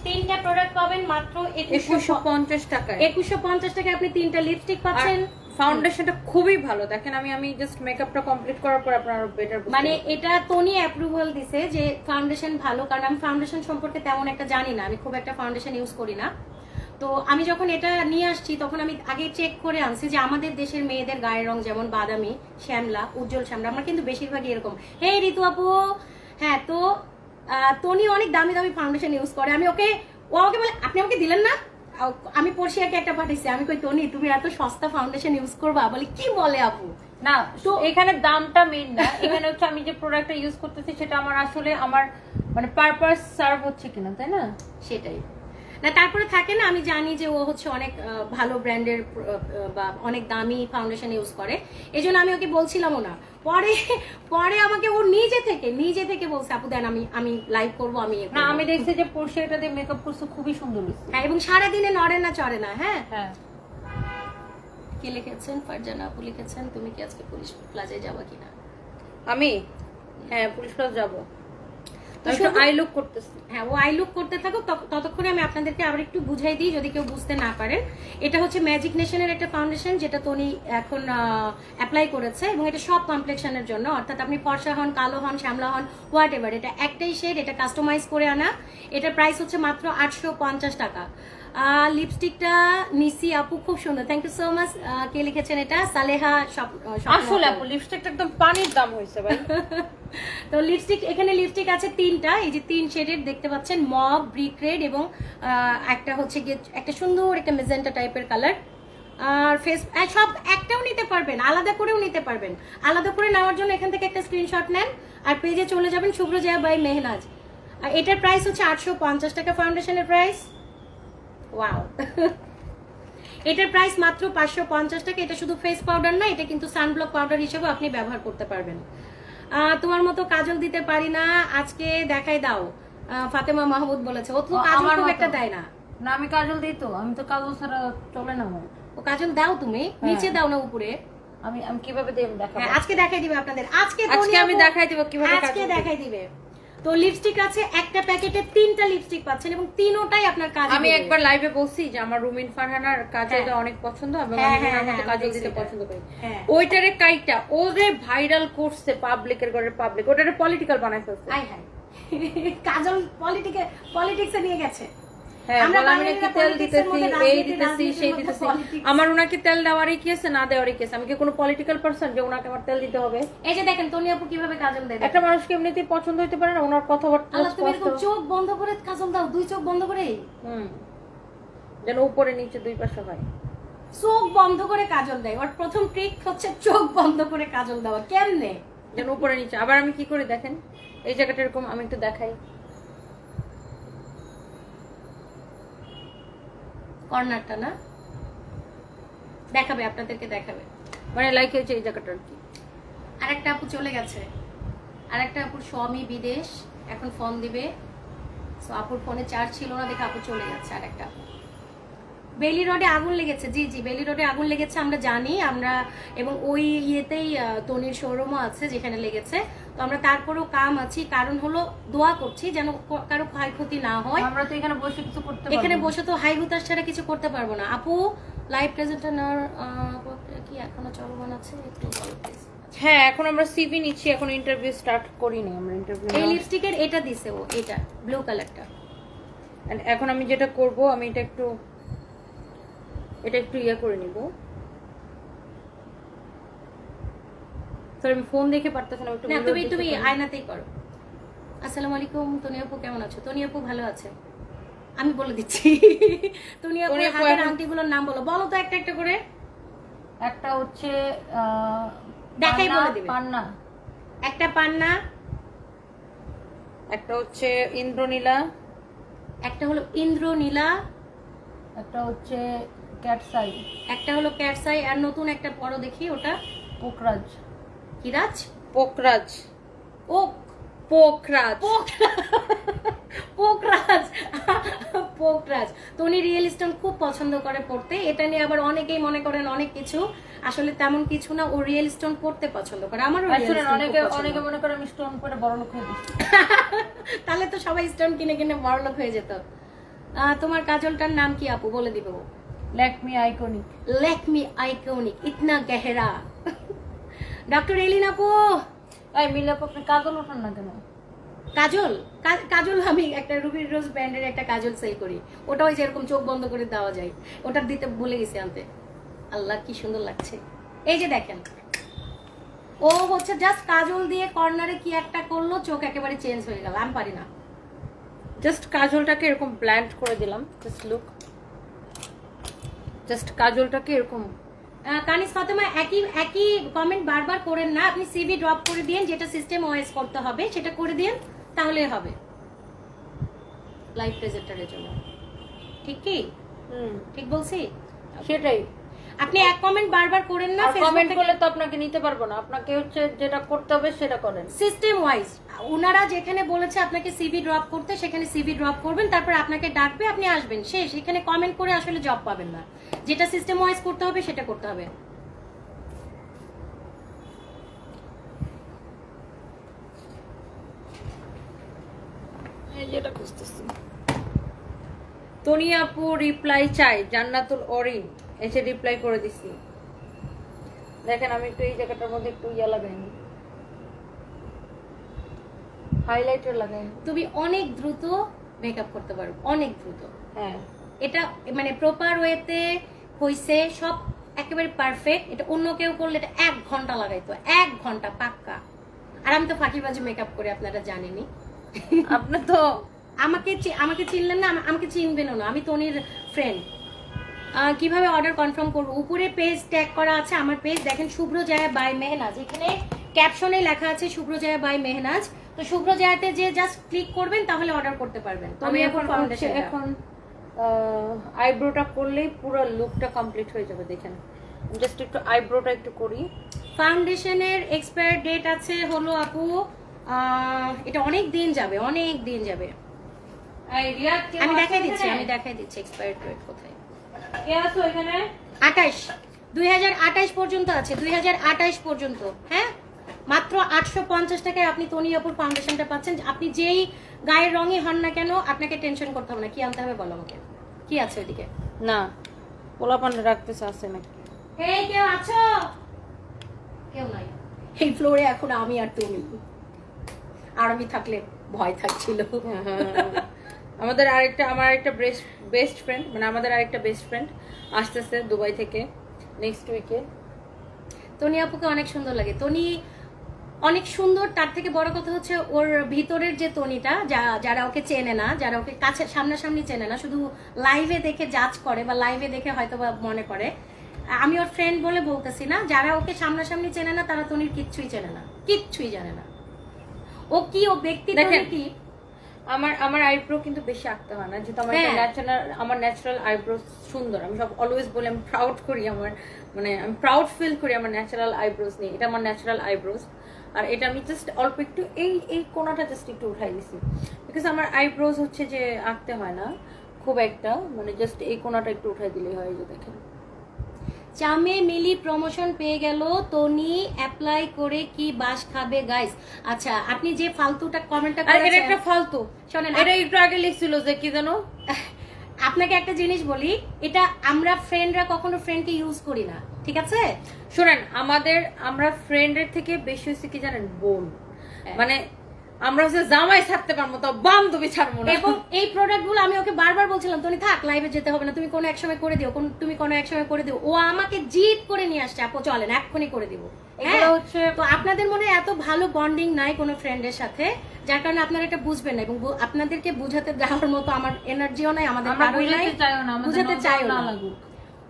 B: 3টা প্রোডাক্ট পাবেন মাত্র
A: 2150 টাকায়।
B: 2150 টাকায় আপনি 3টা লিপস্টিক পাচ্ছেন।
A: ফাউন্ডেশনটা খুবই ভালো, দেখেন আমি জাস্ট মেকআপটা কমপ্লিট করার পর আপনারা বেটার,
B: মানে এটা টনি অ্যাপ্রুভাল দিছে যে ফাউন্ডেশন ভালো, কারণ আমি ফাউন্ডেশন সম্পর্কে তেমন একটা জানি না, আমি খুব একটা ফাউন্ডেশন ইউজ করি না। তো আমি যখন এটা নিয়ে আসছি তখন আমি আগে চেক করে আনছি যে আমাদের দেশের মেয়েদের গায়ের রং যেমন বাদামি, শ্যামলা, উজ্জ্বল শ্যামলা, আমরা কিন্তু বেশিরভাগই এরকম। হে ঋতু আপু, হ্যাঁ, তো টনি অনেক দামি দামি ফাউন্ডেশন ইউজ করে। ও আমাকে বলে আপনি আমাকে দিলেন না, আমি পড়শিয়াকে একটা পাঠাইছি, আমি কই টনি তুমি এত সস্তা ফাউন্ডেশন ইউজ করবা, বলে কি বলে আপু।
A: না, তো এখানে দামটা মেইন না, এখানে হচ্ছে আমি যে প্রোডাক্টটা ইউজ করতেছি সেটা আমার আসলে আমার মানে পারপাস সার্ভ হচ্ছে কিনা, তাই না?
B: সেটাই না। তারপরে থাকে না, আমি জানি যে ও হচ্ছে অনেক ভালো ব্র্যান্ডের বা অনেক দামি ফাউন্ডেশন ইউজ করে, এই জন্য আমি ওকে বলছিলামও না। পরে আমাকে ও নিজে থেকে বলছে আপু দেন আমি লাইভ করবো।
A: আমি দেখছি যে পোর্শিয়াটা দিয়ে মেকআপ করছে, খুবই সুন্দর হয়েছে।
B: হ্যাঁ, এবং সারাদিনে নড়ে না চড়ে না। হ্যাঁ, কে লিখেছেন? ফারজানা আপু লিখেছেন তুমি কি আজকে পুলিশ প্লাজায় যাবা কিনা?
A: আমি পুলিশ প্লাজা যাবো। আই লুক করতেছি।
B: হ্যাঁ, ও আই লুক করতে থাকো, ততক্ষণে আমি আপনাদেরকে আবার একটু বুঝাই দিই যদি কেউ বুঝতে না পারেন। এটা হচ্ছে ম্যাজিক নেশনের একটা ফাউন্ডেশন যেটা টনি এখন অ্যাপ্লাই করেছে, এবং এটা সব কমপ্লেক্সনের জন্য, অর্থাৎ আপনি ফর্সা হন, কালো হন, শ্যামলা হন, হোয়াট এভার, এটা একটাই শেড, এটা কাস্টমাইজ করে আনা। এটার প্রাইস হচ্ছে মাত্র 850 টাকা। লিপস্টিকটা নিসি আপু খুব সুন্দর, থ্যাংক ইউ সো মাচ। কে লিখেছেন এটা? সালেহা।
A: আসলে আপু লিপস্টিকটা একদম পানির দাম হয়েছে ভাই।
B: তো লিপস্টিক, এখানে লিপস্টিক আছে 3টা, এই যে 3 শেডের দেখতে পাচ্ছেন, মভ, ব্রিক রেড এবং একটা হচ্ছে গিয়ে একটা সুন্দর একটা মেজেন্টা টাইপের কালার। আর ফেস সব একটাও নিতে পারবেন, আলাদা করেও নিতে পারবেন। আলাদা করে নেওয়ার জন্য এখান থেকে একটা স্ক্রিনশট নেন আর পেজে চলে যাবেন শুভ্রজয়া বাই মেহনাজ। আর এটার প্রাইস হচ্ছে 850 টাকা ফাউন্ডেশনের প্রাইস। ওয়াও এটার প্রাইস মাত্র 550 টাকা। এটা শুধু ফেস পাউডার না, এটা কিন্তু সানব্লক পাউডার হিসেবে আপনি ব্যবহার করতে পারবেন। তোমার মতো কাজল দিতে পারি না, আজকে দেখাই দাও, ফাতেমা মাহমুদ বলেছে। ও তো কাজল খুব একটা দেয় না।
A: না আমি কাজল দিই তো, আমি তো কাজল ছাড়া চলে না আমার।
B: ও কাজল দাও তুমি, নিচে দাও না উপরে।
A: আমি কিভাবে দেব দেখাবো?
B: আজকে দেখাই দিবে আপনাদের, আজকে
A: আমি দেখাই দিব কিভাবে
B: আজকে দেখাই দিবে। তো লিপস্টিক আছে একটা প্যাকেটে 3টা লিপস্টিক পাচ্ছেন এবং তিনটাই আপনার কাজ।
A: আমি একবার লাইভে বলছি যে আমার রুমিন ফারহানার কাজলটা অনেক পছন্দ এবং আমি ওনার মতো কাজল দিতে পছন্দ করি। ওইটারে কাইটা ওরে ভাইরাল করছে পাবলিকের ঘরে, পাবলিক ওটারে পলিটিক্যাল বানাই ফেলছে।
B: হাই হাই কাজল পলিটিক্সে নিয়ে গেছে।
A: আমার ওনাকে তেল দেওয়ারই কি আছে, না দেওয়ারই কি আছে? আমি কি কোনো পলিটিক্যাল পারসন যে ওনাকে আমার তেল দিতে হবে?
B: এই যে দেখেন তনি আপু কিভাবে কাজল দেয়।
A: একটা মানুষকে এমনিতেই পছন্দ হইতে পারে না, ওনার কথাবার্তা
B: চোখ বন্ধ করে কাজল দাও, 2 চোখ বন্ধ করে,
A: যেন উপরে নিচে 2 পাশে হয়।
B: চোখ বন্ধ করে কাজল দেয়। ওর প্রথম ট্রিক হচ্ছে চোখ বন্ধ করে কাজল দেওয়া। কেমনে?
A: যেন উপরে নিচে। আবার আমি কি করি দেখেন, এই জায়গাটা এরকম, আমি একটু দেখাই,
B: কর্নারটা না দেখাবে, আপনাদেরকে দেখাবে,
A: মানে লাইক হয়েছে এই জায়গাটা আর কি।
B: আরেকটা আপু চলে গেছে, আরেকটা আপুর স্বামী বিদেশ, এখন ফোন দিবে। সো আপুর ফোনে চার্জ ছিল না দেখে আপু চলে যাচ্ছে। আরেকটা বেলি রোডে আগুন লেগেছে। জি জি বেলি রোডে আগুন লেগেছে আমরা জানি, আমরা এবং ওই ইয়েতেই তনির শোরুমও আছে যেখানে লেগেছে। তো আমরা তারপরেও কাম আছি, কারণ হলো দোয়া করছি যেন কারো ক্ষয়ক্ষতি না হয়।
A: আমরা তো এখানে বসে কিছু করতে পারবো না,
B: এখানে বসে তো হাই হুতাশ ছাড়া কিছু করতে পারবো না। আপু লাইভ প্রেজেন্টার কি এখনো চলমান আছে? একটু বলো প্লিজ।
A: হ্যাঁ এখন আমরা সিভি নিচ্ছি, এখন ইন্টারভিউ স্টার্ট করিনি আমরা। ইন্টারভিউ
B: এই লিপস্টিকের এটা দিছে ও, এটা ব্লু কালারটা।
A: এখন আমি যেটা করব, আমি এটা একটু ইয়ে করে নিব। সরি আমি ফোন দেখে পারতেছ না, একটু
B: না তুমি আয়নাতেই করো। আসসালামু আলাইকুম তনি আপু, কেমন আছো? তনি আপু ভালো আছে, আমি বলে দিচ্ছি। তনি আপু হাতের আংটিগুলোর নাম বলো, বলো তো একটা একটা করে।
A: একটা হচ্ছে
B: দেখাই বলে দিবে।
A: পান্না,
B: একটা পান্না,
A: একটা হচ্ছে ইন্দ্রনীলা,
B: একটা হলো ইন্দ্রনীলা,
A: একটা হচ্ছে ক্যাটসাই,
B: একটা হলো ক্যাটসাই, আর নতুন একটা পড়ো দেখি ওটা
A: পোকরাজ।
B: কি রাজ?
A: পোকরাজ।
B: ও
A: পোকরাজ,
B: পোকরাজ, পোকরাজ। তনি রিয়েল স্টোন খুব পছন্দ করে পড়তে। এটা নিয়ে আবার অনেকেই মনে করেন অনেক কিছু, আসলে তেমন কিছু না। ও রিয়েল স্টোন পড়তে পছন্দ করে। আমারও
A: অনেকে মনে করে আমি স্টোন পরে বড়লোক হয়ে গেছি।
B: তাহলে তো সবাই স্টোন কিনে কিনে বড়লোক হয়ে যেত। তোমার কাজলটার নাম কি আপু বলে দিব?
A: Lakme iconic.
B: ল্যাকমি আইকনিক, ইতনা গহরা। ডক্টর এলিন আপু,
A: এই মিল আপু আপনি কাজল ওঠান না কেন?
B: কাজল কাজল আমি একটা রুবি রোজ ব্র্যান্ডের একটা কাজল সেল করি, ওটা ওই যেরকম চোখ বন্ধ করে দেওয়া যায়, ওটা দিতে ভুলে গেছি আনতে। আল্লাহ কি সুন্দর লাগছে। এই যে দেখেন, ও হচ্ছে জাস্ট কাজল দিয়ে কর্নারে কি একটা করলো, চোখ একেবারে চেঞ্জ হয়ে গেল। আমি পারি না,
A: জাস্ট কাজলটাকে এরকম ব্ল্যান্ড করে দিলাম। জাস্ট লুক, জাস্ট কাজলটাকে এরকম।
B: কানিস ফাতেমা একই কমেন্ট বারবার করেন না, আপনি সিভি ড্রপ করে দিন, যেটা সিস্টেম ওএস করতে হবে সেটা করে দিন, তাহলে হবে লাইভ প্রেজেন্টারের জন্য। ঠিক কি? ঠিক বলছি?
A: সেটাই।
B: আপনি এক কমেন্ট বারবার করেন না,
A: কমেন্ট করলে তো আপনাকে নিতে পারবো না। আপনাকে হচ্ছে যেটা করতে হবে সেটা করেন
B: সিস্টেম ওয়াইজ। ওনারা যেখানে বলেছে আপনাকে সিভি ড্রপ করতে, সেখানে সিভি ড্রপ করবেন, তারপর আপনাকে ডাকবে, আপনি আসবেন, শেষ। এখানে কমেন্ট করে আসলে জব পাবেন না। যেটা সিস্টেম ওয়াইজ করতে হবে সেটা করতে হবে।
A: যেটা খুঁজতেছি। তনি আপু রিপ্লাই চাই, জান্নাতুল অরিন এসে রিপ্লাই করে দিছি। দেখেন আমি একটু এই জায়গাটার মধ্যে একটু ইয়া লাগাইনি, হাইলাইটার লাগাইনি।
B: তুমি অনেক দ্রুত মেকআপ করতে পারো, অনেক দ্রুত।
A: হ্যাঁ
B: এটা মানে প্রপার ওয়েতে হইছে, সব একেবারে পারফেক্ট। এটা অন্য কেউ করলে এটা 1 ঘন্টা লাগাইতো, 1 ঘন্টা পাক্কা। আর আমি তো ফাঁকিবাজি মেকআপ করে, আপনারা জানেনই।
A: আপনি তো
B: আমাকে চিনলেন না, আমাকে চিনবেনও না, আমি তনির ফ্রেন্ড। কিভাবে অর্ডার কনফার্ম করবো? উপরে পেজ ট্যাগ করা আছে আমার পেজ, দেখেন শুভ্র জায়া বাই মেহনাজ, এখানে ক্যাপশনে লেখা আছে শুভ্র জায়া বাই মেহনাজ। তো শুভ্র জায়াতে যে জাস্ট ক্লিক করবেন তাহলে অর্ডার করতে পারবেন। তো
A: আমি এখন আইব্রোটা করলেই পুরো লুকটা কমপ্লিট হয়ে যাবে। দেখেন জাস্ট একটু আইব্রোটা একটু করি।
B: ফাউন্ডেশনের এক্সপায়ার ডেট আছে হলো আপু, এটা অনেক দিন যাবে, অনেক দিন যাবে। আমি দেখাই দিচ্ছি এক্সপায়ার ডেট কোথায়।
A: কে আছো এখানে?
B: 2028 পর্যন্ত আছে, 2028 পর্যন্ত। হ্যাঁ, মাত্র 850 টাকায় আপনি তনি আপুর ফাউন্ডেশনটা পাচ্ছেন। আপনি যেই গায়ের রঙই হন না কেন, আপনাকে টেনশন করতে হবে না। কি আনতে হবে বলো আমাকে, কি আছে ওইদিকে?
A: না পোলাপান রাখতেছে, আছে নাকি?
B: এই কেউ আছো? কেউ নাই এই ফ্লোরে এখন, আমি আর তুমি। আর আমি থাকলে ভয় থাকছিল।
A: আমার আরেকটা বেস্ট ফ্রেন্ড, মানে আমাদের আরেকটা বেস্ট ফ্রেন্ড আসতেছে দুবাই থেকে নেক্সট উইকে।
B: তনি আপুকে অনেক সুন্দর লাগে, তনি অনেক সুন্দর। তার থেকে বড় কথা হচ্ছে ওর ভিতরের যে তনিটা, যারা ওকে চেনে না, যারা ওকে কাছে সামনাসামনি চেনে না, শুধু লাইভে দেখে জাজ করে বা লাইভে দেখে হয়তো বা মনে করে, আমি ওর ফ্রেন্ড বলে বলতেছি না, যারা ওকে সামনাসামনি চেনে না তারা তনির কিচ্ছুই চেনে না, কিচ্ছুই জানে না। ও কি, ও ব্যক্তি কি।
A: আমার আইব্রো কিন্তু বেশি আঁকতে হয় না, যেহেতু আমার ন্যাচারাল আইব্রো সুন্দর। আমি সব অলওয়েজ বলি, আমি প্রাউড করি আমার, মানে আমি প্রাউড ফিল করি আমার ন্যাচারাল আইব্রোস নিয়ে। এটা আমার ন্যাচারাল আইব্রোস। আর এটা আমি জাস্ট অল্প একটু এই কোণাটা জাস্ট একটু উঠাই দিছি, বিকজ আমার আইব্রোস হচ্ছে যে আঁকতে হয় না খুব একটা, মানে জাস্ট এই কোণাটা একটু উঠাই দিলেই হয়। যে দেখেন
B: চামে মিলি প্রমোশন পেয়ে গেল, তনি অ্যাপ্লাই করে কি বাস খাবে গাইস? আচ্ছা, আপনি যে ফালতুটা কমেন্টটা করেছেন,
A: এটা একটা ফালতু,
B: শুনেন,
A: এটা একটু আগে লিখছিল যে কি জানো,
B: আপনাকে একটা জিনিস বলি, এটা আমরা ফ্রেন্ডরা কখনো ফ্রেন্ডকে ইউজ করি না, ঠিক আছে?
A: শুনেন, আমরা ফ্রেন্ডের থেকে বেশি হচ্ছে কি জানেন, বোন। মানে আমরা হচ্ছে জামাই ছাড়তে পারবো তো বান্ধবী ছাড়বো না।
B: এবং এই প্রোডাক্টগুলো আমি ওকে বারবার বলছিলাম, তুমি থাক, লাইভে যেতে হবে না, তুমি কোনো এক সময় করে দিও, তুমি কোনো এক সময় করে দিও। ও আমাকে জিদ করে নিয়ে আসছে, আপু চলেন এক্ষুনি করে দিব।
A: এগুলো হচ্ছে,
B: তো আপনাদের মনে এত ভালো বন্ডিং নাই কোনো ফ্রেন্ডের সাথে, যার কারণে আপনারা এটা বুঝবেন না, এবং আপনাদেরকে বুঝাতে যাওয়ার মতো আমার এনার্জিও নাই, আমাদের বুঝাতে চাইও না।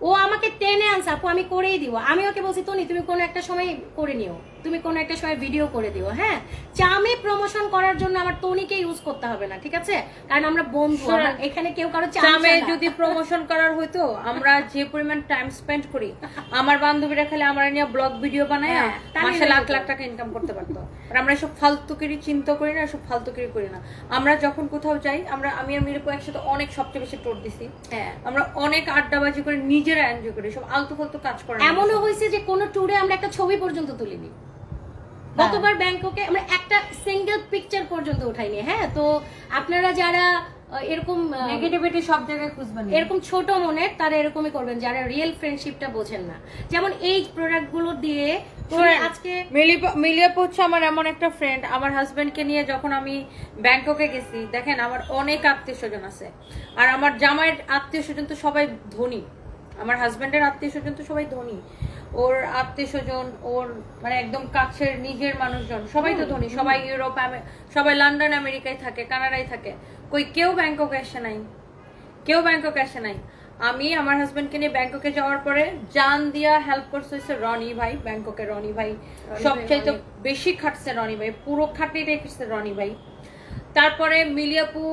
B: ও আমাকে টেনে আনছে, আপু আমি করেই দিব। আমি ওকে বলছি, তনি তুমি কোনো একটা সময় করে নিও, তুমি কোনো একটা সময় ভিডিও করে দিও। হ্যাঁ, চামে প্রমোশন করার জন্য আমার তনিকে ইউজ করতে হবে না, ঠিক আছে? কারণ আমরা বন্ধু, এখানে কেউ কারো
A: চামে যদি প্রমোশন করার হইতো, আমরা যে পরিমাণ টাইম স্পেন্ড করি, আমার বান্ধবীরা খালি আমার নিয়ে ব্লগ ভিডিও বানায় মাসে লাখ লাখ টাকা ইনকাম করতে পারতো। আর আমরা সব ফালতুকিরি চিন্তা করি না, সব ফালতুকিরি করি না। আমরা যখন কোথাও যাই, আমি আর মিরপু একসাথে অনেক সবচেয়ে বেশি টোর দিছি। আমরা অনেক আড্ডাবাজি করে নিজেরা এনজয় করি, সব আলতু ফালতু কাজ করে।
B: এমনও হয়েছে যে কোনো ট্যুরে আমরা একটা ছবি পর্যন্ত তুলিনি। গতবার ব্যাংককে আমরা একটা সিঙ্গেল পিকচার পর্যন্ত উঠাইনি। হ্যাঁ, তো আপনারা যারা এরকম
A: নেগেটিভিটি সব জায়গায় খুঁজবেন,
B: এরকম ছোট মনের, তারা এরকমই করবেন যারা রিয়েল ফ্রেন্ডশিপটা বোঝেন না। যেমন এই প্রোডাক্টগুলো দিয়ে আজকে
A: মিলিয়াপু হচ্ছে আমার এমন একটা ফ্রেন্ড, আমার হাজবেন্ডকে নিয়ে যখন আমি ব্যাংককে গেছি, দেখেন আমার অনেক আত্মীয় স্বজন আছে, আর আমার জামাইয়ের আত্মীয় স্বজন তো সবাই ধনী, আমার হাজবেন্ডের আত্মীয় স্বজন তো সবাই ধনী, ওর আত্মীয় স্বজন, ওর মানে একদম কাছের নিজের মানুষজন সবাই তো ধনী, সবাই ইউরোপ, সবাই লন্ডন আমেরিকায় থাকে, কানাডায় থাকে, কেউ ব্যাংককে আসে নাই, কেউ ব্যাংককে আসে নাই। আমি আমার হাজবেন্ডকে নিয়ে ব্যাংককে যাওয়ার পরে জান দিয়া হেল্প করছে হচ্ছে রনি ভাই, ব্যাংককে রনি ভাই সবচাইতে বেশি খাটছে, রনি ভাই পুরো খাটিয়ে রেখেছে রনি ভাই। তারপরে মিলিয়াপু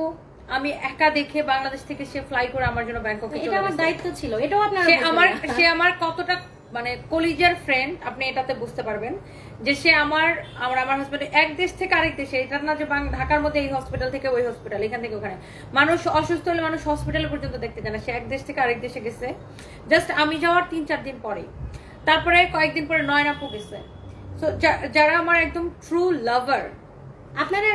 A: আমি একা দেখে বাংলাদেশ থেকে সে ফ্লাই করে আমার জন্য ব্যাংককে,
B: এটা আমার দায়িত্ব ছিল, এটাও আপনারা
A: সে আমার কতটা মানে কলিজার ফ্রেন্ড, আপনি এটাতে বুঝতে পারবেন যে সে আমার হাজবেন্ড এক দেশ থেকে আরেক দেশে, এটা না যে ঢাকার মধ্যে এই হসপিটাল থেকে ওই হসপিটাল, এখান থেকে ওখানে, মানুষ অসুস্থ হলে মানুষ হসপিটালে পর্যন্ত দেখতে যায় না, সে এক দেশ থেকে আরেক দেশে গেছে জাস্ট আমি যাওয়ার 3-4 দিন পরে। তারপরে কয়েকদিন পরে নয়নাপু গেছে। সো যারা আমার একদম ট্রু লাভার,
B: আপনারা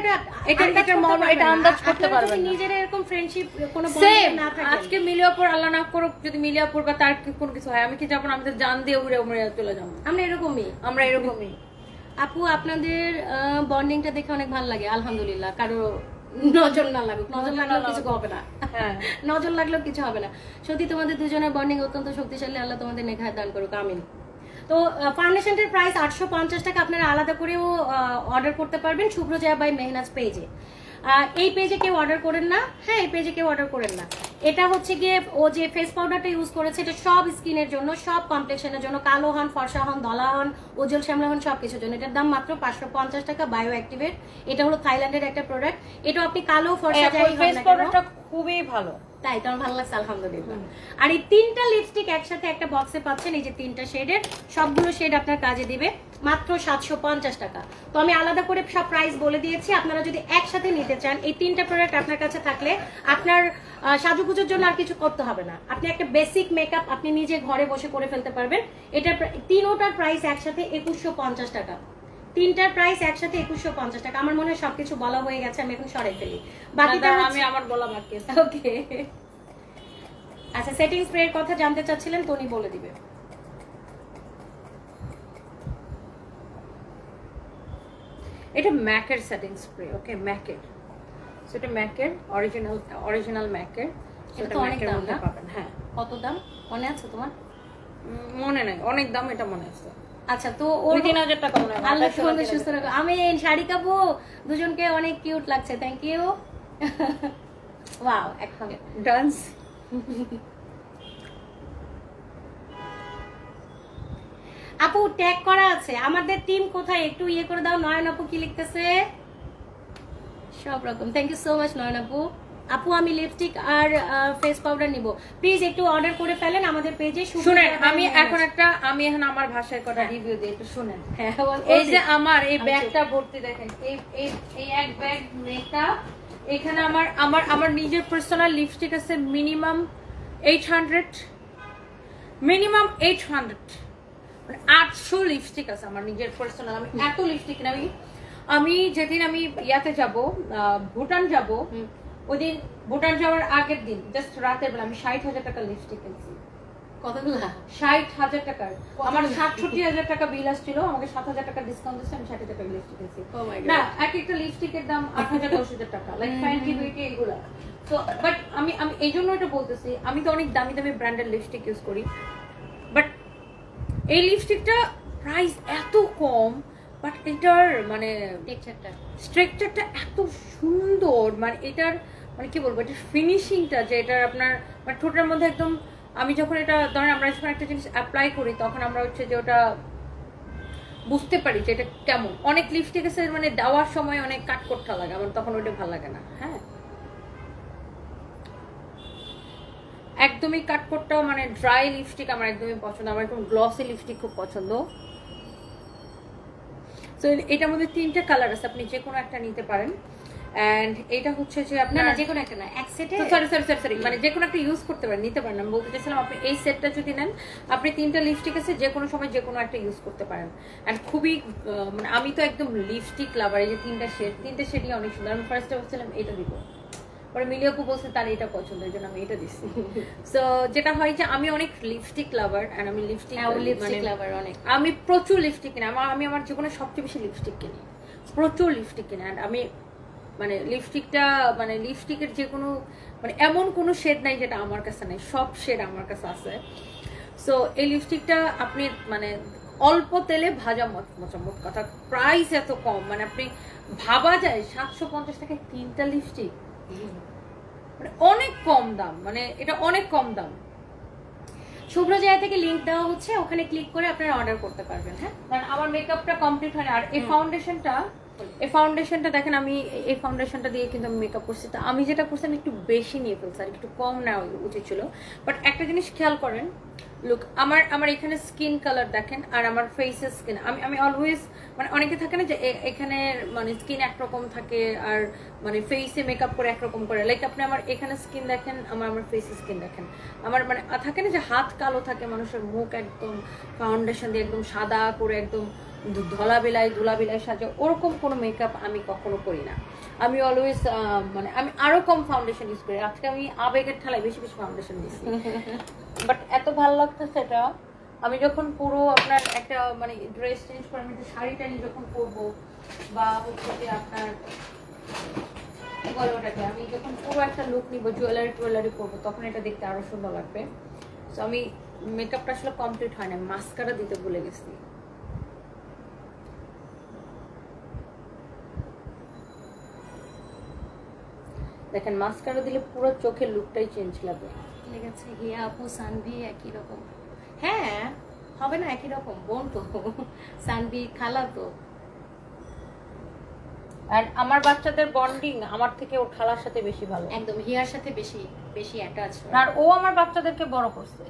A: এটা আন্দাজ করতে পারবেন
B: নিজের এরকম ফ্রেন্ডশিপ কোনো বন্ধন না থাকে।
A: আজকে মিলিয়াপুর আল্লাহ না করুক যদি মিলিয়াপুর বা তার কোনো কিছু হয়, আমি কি যাবো না, আমি তো জান দিয়ে উড়ে উড়ে চলে যাবো।
B: আমরা এরকমই আপু, আপনাদের বন্ডিংটা দেখে অনেক ভালো লাগে, আলহামদুলিল্লাহ। কারো নজর না লাগুক, নজর লাগলেও কিছু হবে না।
A: হ্যাঁ,
B: নজর লাগলেও কিছু হবে না। সত্যি তোমাদের দুজনের বন্ডিং অত্যন্ত শক্তিশালী, আল্লাহ তোমাদের নেখায় দান করুক, আমিন। তো ফাউন্ডেশনটার প্রাইস 850 টাকা, আপনারা আলাদা করেও অর্ডার করতে পারবেন শুভ্র জয়া বাই মেহনাজ পেজে। এই পেজে কেউ অর্ডার করেন না, হ্যাঁ এই পেজে কেউ অর্ডার করেন না। এটা হচ্ছে গিয়ে ও যে ফেস পাউডারটা ইউজ করেছে এটা সব স্কিনের জন্য, সব কমপ্লেক্সনের জন্য, কালো হন, ফর্সা হন, ধলা হন, উজ্জ্বল শ্যামলা হন, সব কিছুর জন্য। এটার দাম মাত্র 550 টাকা, বায়ো অ্যাক্টিভেট। এটা হলো থাইল্যান্ডের একটা প্রোডাক্ট। এটা আপনি কালো ফর্সা যাই
A: ফেস পাউডারটা খুবই ভালো,
B: তাই তোমার ভালো লাগছে আলহামদুলিল্লাহ। আর এই 3টা লিপস্টিক একসাথে একটা বক্সে পাচ্ছেন, এই যে 3টা শেডের, সবগুলো শেড আপনার কাজে দিবে, মাত্র 750 টাকা। তো আমি আলাদা করে সব প্রাইস বলে দিয়েছি। আপনারা যদি একসাথে নিতে চান, এই 3টা প্রোডাক্ট আপনার কাছে থাকলে আপনার সাজুগুজুর জন্য আর কিছু করতে হবে না। আপনি একটা বেসিক মেকআপ আপনি নিজে ঘরে বসে করে ফেলতে পারবেন। এটা তিনোটার প্রাইস একসাথে 2150 টাকা। 3টার প্রাইস একসাথে 2150 টাকা। আমার মনে হয় সবকিছু বলা হয়ে গেছে, আমি এখন সরাই ফেলি। বাকিটা
A: আমি আমার বলা বাকি আছে।
B: ওকে, আচ্ছা সেটিং স্প্রে এর কথা জানতে চাচ্ছিলেন, তো উনি বলে দিবে।
A: এটা ম্যাকের সেটিং স্প্রে, ওকে ম্যাকের, সেটা ম্যাকের অরিজিনাল ম্যাকের।
B: এটা তো অনেক দাম না?
A: পাবেন। হ্যাঁ,
B: কত দাম মনে আছে তোমার?
A: মনে নাই, অনেক দাম, এটা মনে আছে।
B: আচ্ছা, তো ওর
A: 3000 টাকা মনে হয়।
B: আল্লাহ তোমাদের সুস্থ রাখো। আমি শাড়ি কাপু দুজনকে অনেক কিউট লাগছে, থ্যাংক ইউ। ওয়াও, এখন
A: ডান্স।
B: আপু ট্যাগ করা আছে, আমাদের টিম কোথায় একটু ইয়ে করে দাও। নয়ন আপু কি লিখতেছে? সব রকম, থ্যাংক ইউ সো মাচ নয়ন আপু। আপু আমি লিপস্টিক আর ফেস পাউডার নিব, প্লিজ একটু অর্ডার করে ফেলেন আমাদের পেজে।
A: শুনেন, আমি এখন আমার ভাষায় কটা রিভিউ দিই, একটু শুনেন।
B: হ্যাঁ,
A: এই যে আমার এই ব্যাগটা ভর্তি, দেখেন এই এক ব্যাগ মেকআপ। এখানে আমার নিজের পার্সোনাল লিপস্টিক আছে মিনিমাম 800, মিনিমাম 800, মানে 800 লিপস্টিক আছে আমার নিজের পার্সোনাল। আমি এত লিপস্টিক না, আমি যেদিন আমি ইয়াতে যাব, ভুটান যাব, ওই দিন ভুটান যাওয়ার আগের দিন জাস্ট রাতের বেলা আমি 60,000 টাকা লিপস্টিক কিনছি।
B: কতগুলো?
A: 60,000 টাকার। আমার 60-70,000 টাকা বিল আসছিল, আমাকে 7,000 টাকা ডিসকাউন্ট দিচ্ছে, আমি 60,000 টাকা লিপস্টিক কিনছি। না, এক একটা লিপস্টিকের দাম 8,000-10,000 টাকা, লাইক ফ্যান্টি বিউটি এগুলো। তো বাট আমি এই জন্য এটা বলতেছি, আমি তো অনেক দামি দামি ব্র্যান্ডের লিপস্টিক ইউজ করি, বাট এই লিপস্টিকটা প্রাইস এত কম, বাট এটার মানে স্ট্রাকচারটা এত সুন্দর, মানে এটার মানে কি বলবো, এটার ফিনিশিংটা যে এটার আপনার মানে ঠোঁটের মধ্যে একদম, আমি যখন এটা ধরেন আমরা যখন একটা জিনিস অ্যাপ্লাই করি তখন আমরা হচ্ছে যে ওটা বুঝতে পারি যে এটা কেমন। অনেক লিপস্টিক আছে মানে দেওয়ার সময় অনেক কাটকোট্টা লাগে, আমার তখন ওটা ভালো লাগে না। হ্যাঁ, একদমই কাটকোট্টা মানে ড্রাই লিপস্টিক আমার একদমই পছন্দ, আমার একদম গ্লসি লিপস্টিক খুব পছন্দ। তো এটার মধ্যে 3টা কালার আছে, আপনি যে কোনো একটা নিতে পারেন। এন্ড এটা হচ্ছে যে আপনার
B: যে কোনো একটা না, এক সেটে
A: সরি মানে যে কোনো একটা ইউজ করতে পারেন, নিতে পারেন। আমি বলতে চাইছিলাম আপনি এই সেটটা যদি নেন, আপনি 3টা লিপস্টিক আছে, যে কোনো সময় যে কোনো একটা ইউজ করতে পারেন। এন্ড খুবই মানে আমি তো একদম লিপস্টিক লাভার। এই যে 3টা শেডই অনেক সুন্দর। আমি ফার্স্টে বলছিলাম এটা দিব, পরে মিলিয়াপু বলছে তার এটা পছন্দ, এই জন্য আমি এটা দিচ্ছি। সো যেটা হয় যে আমি অনেক লিপস্টিক লাভার, এন্ড আমি লিপস্টিক
B: লাভার অনেক,
A: আমি প্রচুর লিপস্টিক কিনি। আমি আমার জীবনে সবচেয়ে বেশি লিপস্টিক কিনি, প্রচুর লিপস্টিক কিনি। এন্ড আমি মানে লিপস্টিকের যে কোনো মানে এমন কোনো শেড নাই যেটা আমার কাছে নাই, সব শেড আমার কাছে আছে। সো এই লিপস্টিকটা আপনি মানে অল্প তেলে ভাজা মোটামুটি কথা, প্রাইস এত কম, মানে আপনি ভাবা যায় 750 টাকায় 3টা লিপস্টিক, মানে অনেক কম দাম, মানে এটা অনেক কম দাম।
B: শুভ্র জয়া থেকে লিংক দেওয়া হচ্ছে, ওখানে ক্লিক করে আপনারা অর্ডার করতে পারবেন। হ্যাঁ,
A: কারণ আমার মেকআপটা কমপ্লিট হয় না। আর এই ফাউন্ডেশনটা দেখেন, আমি এই ফাউন্ডেশনটা দিয়ে কিন্তু আমি মেকআপ করছি। তো আমি যেটা করছি আমি একটু বেশি নিয়ে ফেলছি, আর একটু কম নেওয়া উচিত ছিল। বাট একটা জিনিস খেয়াল করেন, লুক আমার এখানে স্কিন কালার দেখেন, আর আমার ফেসের স্কিন, আমি অলওয়েজ মানে অনেকে থাকে না যে এখানে মানে স্কিন একরকম থাকে আর মানে ফেসে মেকআপ করে একরকম করে, লাইক আপনি আমার এখানে স্কিন দেখেন, আমার ফেসে স্কিন দেখেন, আমার মানে থাকে না যে হাত কালো থাকে মানুষের, মুখ একদম ফাউন্ডেশন দিয়ে একদম সাদা করে একদম ধুলা বিলাই সাজে, ওরকম কোনো মেকআপ আমি কখনো করি না। আমি অলওয়েজ মানে আমি আরো কম ফাউন্ডেশন ইউজ করি। আজকে আমি আবেগের ঠালায় বেশি ফাউন্ডেশন দিচ্ছি, বাট এত ভালো লাগতেছে এটা। আমি যখন পুরো আপনার একটা মানে ড্রেস চেঞ্জ করে আমি শাড়িটা নিয়ে যখন পরবো, বা হচ্ছে যে আপনার বলে ওটাকে, আমি যখন পুরো একটা লুক নিব, জুয়েলারি পরবো, তখন এটা দেখতে আরো সুন্দর লাগবে। তো আমি মেকআপটা আসলে কমপ্লিট হয় না, মাস্কারা দিতে ভুলে গেছি। দেখেন মাস্কারা দিলে পুরো চোখের লুকটাই চেঞ্জ লাগবে।
B: ঠিক আছে, হিয়া আপু সানভি একই রকম। হ্যাঁ হবে না একই রকম, বোন তো, সানভি খালা তো।
A: আর আমার বাচ্চাদের বন্ডিং আমার থেকে ওর খালার সাথে বেশি ভালো,
B: একদম হিয়ার সাথে বেশি বেশি অ্যাটাচ।
A: আর ও আমার বাচ্চাদেরকে বড় করছে।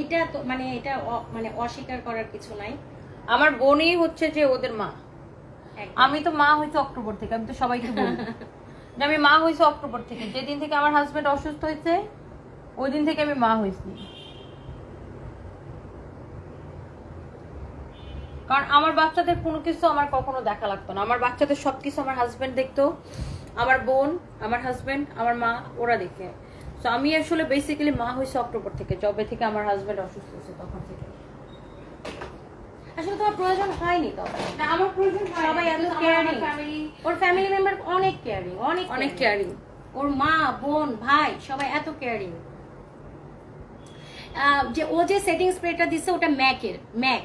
B: এটা তো মানে এটা মানে অস্বীকার করার কিছু নাই।
A: আমার বোনই হচ্ছে যে ওদের মা।
B: একদম।
A: আমি তো মা হয়েছে অক্টোবর থেকে, আমি তো সবাইকে বলি যে আমি মা হয়েছে অক্টোবর থেকে। যেদিন থেকে আমার হাজবেন্ড অসুস্থ হয়েছে ওই দিন থেকে আমি মা হয়েছি। কারণ আমার বাচ্চাদের কোনো কিছু আমার কখনো দেখা লাগতো না, আমার বাচ্চাদের সবকিছু আমার হাজবেন্ড দেখতো, আমার বোন, আমার হাজবেন্ড, আমার মা, ওরা দেখে। তো আমি আসলে বেসিক্যালি মা হয়েছে অক্টোবর থেকে, যবে থেকে আমার হাজবেন্ড অসুস্থ হয়েছে তখন থেকে।
B: আসলে তোমার প্রয়োজন হয়নি তবে।
A: না আমার প্রয়োজন হয়,
B: সবাই এত কেয়ারিং, ওর ফ্যামিলি মেম্বার অনেক কেয়ারিং, অনেক
A: কেয়ারিং।
B: ওর মা, বোন, ভাই সবাই এত কেয়ারিং। যে ও যে সেটিং স্প্রেটা দিচ্ছে ওটা ম্যাকের, ম্যাক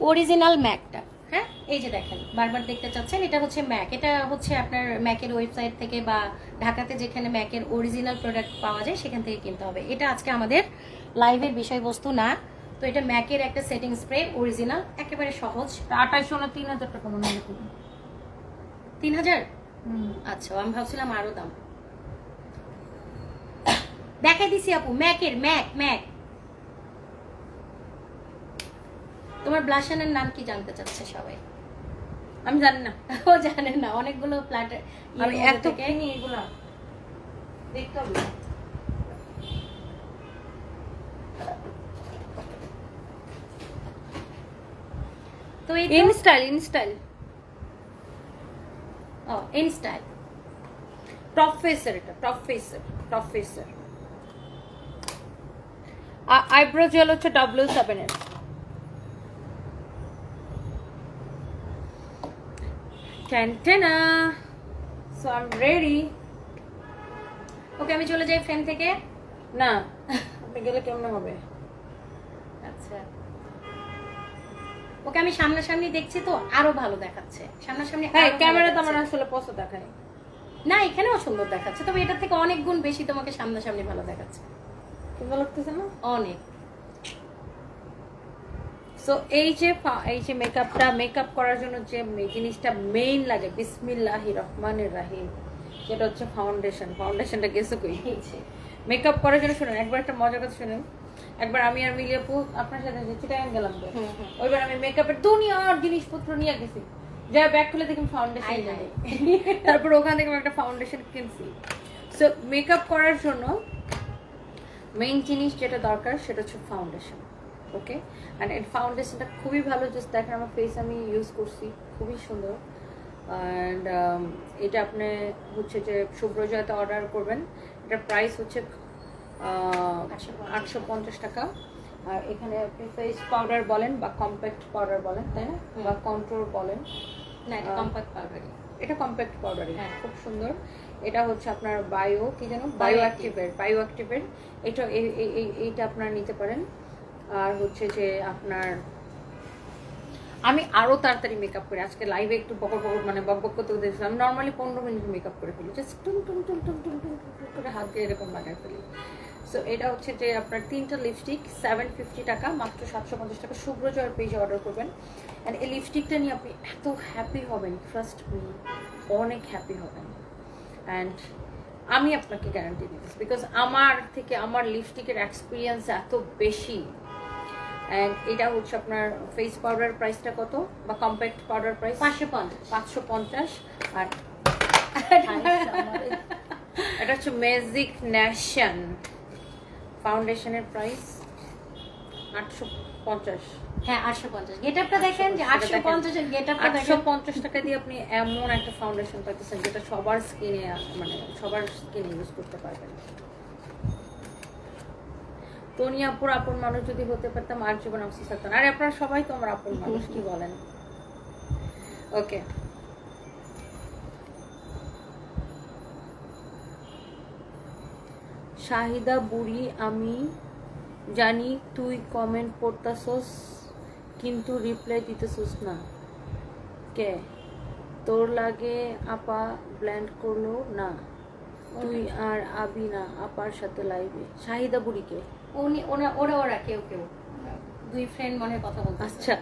B: অরিজিনাল ম্যাকটা। হ্যাঁ এই যে দেখেন, বারবার দেখতে চাচ্ছেন, এটা হচ্ছে ম্যাক। এটা হচ্ছে আপনার ম্যাকের ওয়েবসাইট থেকে বা ঢাকাতে যেখানে ম্যাকের অরিজিনাল প্রোডাক্ট পাওয়া যায় সেখান থেকে কিনতে হবে। এটা আজকে আমাদের লাইভের বিষয়বস্তু না। তো এটা ম্যাকের একটা সেটিং স্প্রে, অরিজিনাল, একেবারে সহজ।
A: 2800 না 3000 টাকা মনে হয়।
B: 3000? আচ্ছা আমি ভাবছিলাম আরো দাম। দেখাই দিছি আপু, ম্যাকের, ম্যাক। তোমার ব্লাশনের নাম কি জানতে চাচ্ছে সবাই?
A: আমি জানি না,
B: ও জানে না, অনেকগুলো প্ল্যাটার।
A: আমি এত কিনি এগুলা দেখতে হবে।
B: তো এই
A: ইনস্টাইল
B: ও ইনস্টাইল
A: প্রফেসর, এটা প্রফেসর আইব্রো জেল হচ্ছে W7 এর। টেন্টেনা, সো আই এম রেডি।
B: ওকে আমি চলে যাই ফ্রেম থেকে।
A: না আপনি গেলে কেমন হবে?
B: আচ্ছা ওকে আমি সামনাসামনি দেখছি তো আরো ভালো দেখাচ্ছে সামনাসামনি।
A: হ্যাঁ ক্যামেরাতে আমার আসলে পছন্দ দেখায়
B: না, এখানেও সুন্দর দেখাচ্ছে, তবে এটার থেকে অনেক গুণ বেশি তোমাকে সামনাসামনি ভালো দেখাচ্ছে।
A: কেমন লাগতেছে না?
B: অনেক।
A: সো এই যে মেকআপ করার জন্য যে জিনিসটা মেইন লাগে, বিসমিল্লাহির রহমানির রহিম, যেটা হচ্ছে ফাউন্ডেশনটা গেছে কই? মেকআপ করার জন্য শুনুন একবার একটা মজার কথা শুনুন। একবার আমি আর মিলি আপু আপনার সাথে চিটাগাং গেলাম, ওইবার আমি মেকআপের দুনিয়ার জিনিসপত্র নিয়ে গেছি, যা ব্যাগ খুলে দেখুন ফাউন্ডেশন নাই। তারপর ওখান থেকে একটা ফাউন্ডেশন কিনছি। সো মেকআপ করার জন্য মেইন জিনিস যেটা দরকার সেটা হচ্ছে ফাউন্ডেশন। ওকে, অ্যান্ড এই ফাউন্ডেশনটা খুবই ভালো, জাস্ট দেখেন আমার ফেস আমি ইউজ করছি, খুবই সুন্দর। অ্যান্ড এটা আপনি হচ্ছে যে শুভ্রজয়তে অর্ডার করবেন, এটার প্রাইস হচ্ছে 850 টাকা। আর এখানে আপনি ফেস পাউডার বলেন বা কম্প্যাক্ট পাউডার বলেন, তাই না, বা কন্ট্রোল বলেন,
B: না এটা কম্প্যাক্ট পাউডারই,
A: এটা কম্প্যাক্ট পাউডারই,
B: হ্যাঁ
A: খুব সুন্দর। এটা হচ্ছে আপনার কি যেন বায়ো অ্যাক্টিভের, এইটা আপনারা নিতে পারেন। আর হচ্ছে যে আপনার আমি আরো তাড়াতাড়ি মেকআপ করি, আজকে লাইভে একটু মানে বকবক করতে দেখছিলাম, আমি নর্মালি 15 মিনিট মেকআপ করে ফেলি, জাস্ট টুম করে হাত দিয়ে এরকম লাগাই ফেলি। সো এটা হচ্ছে যে আপনার 3টা লিপস্টিক 750 টাকা, মাত্র 750 টাকা। শুভ্রজয়ের পেজে অর্ডার করবেন, অ্যান্ড এই লিপস্টিকটা নিয়ে আপনি এত হ্যাপি হবেন, ট্রাস্ট মি, অনেক হ্যাপি হবেন। অ্যান্ড আমি আপনাকে গ্যারান্টি দিচ্ছি, বিকজ আমার লিপস্টিকের এক্সপিরিয়েন্স এত বেশি। অ্যান্ড এটা হচ্ছে আপনার ফেস পাউডার প্রাইসটা কত, বা কম্প্যাক্ট পাউডার প্রাইস 550। আর এটা হচ্ছে ম্যাজিক ন্যাশন ফাউন্ডেশনের প্রাইস 850।
B: হ্যাঁ 850। গেটআপটা দেখেন যে 850 এর গেটআপটা দেখেন,
A: 850 টাকা দিয়ে আপনি এমন একটা ফাউন্ডেশন পাইতেছেন যেটা সবার স্কিনে ইউজ করতে পারবেন। তনিয়াপুর আপন মানুষ যদি হতে পারতাম আর জীবন আফসোস থাকতাম। আরে আপনারা সবাই তো আমার আপন মানুষ, কি বলেন? ওকে শাহিদা বুড়ি, আমি জানি তুই কমেন্ট পড়তাছস কিন্তু রিপ্লাই দিতেছস না কে? তোর লাগে আপা ব্ল্যান্ড করলো না? তুই আর আবি না আপার সাথে লাইভে? শাহিদা বুড়িকে?
B: ওরা কেউ দুই ফ্রেন্ড মনে কথা বলতে।
A: আচ্ছা,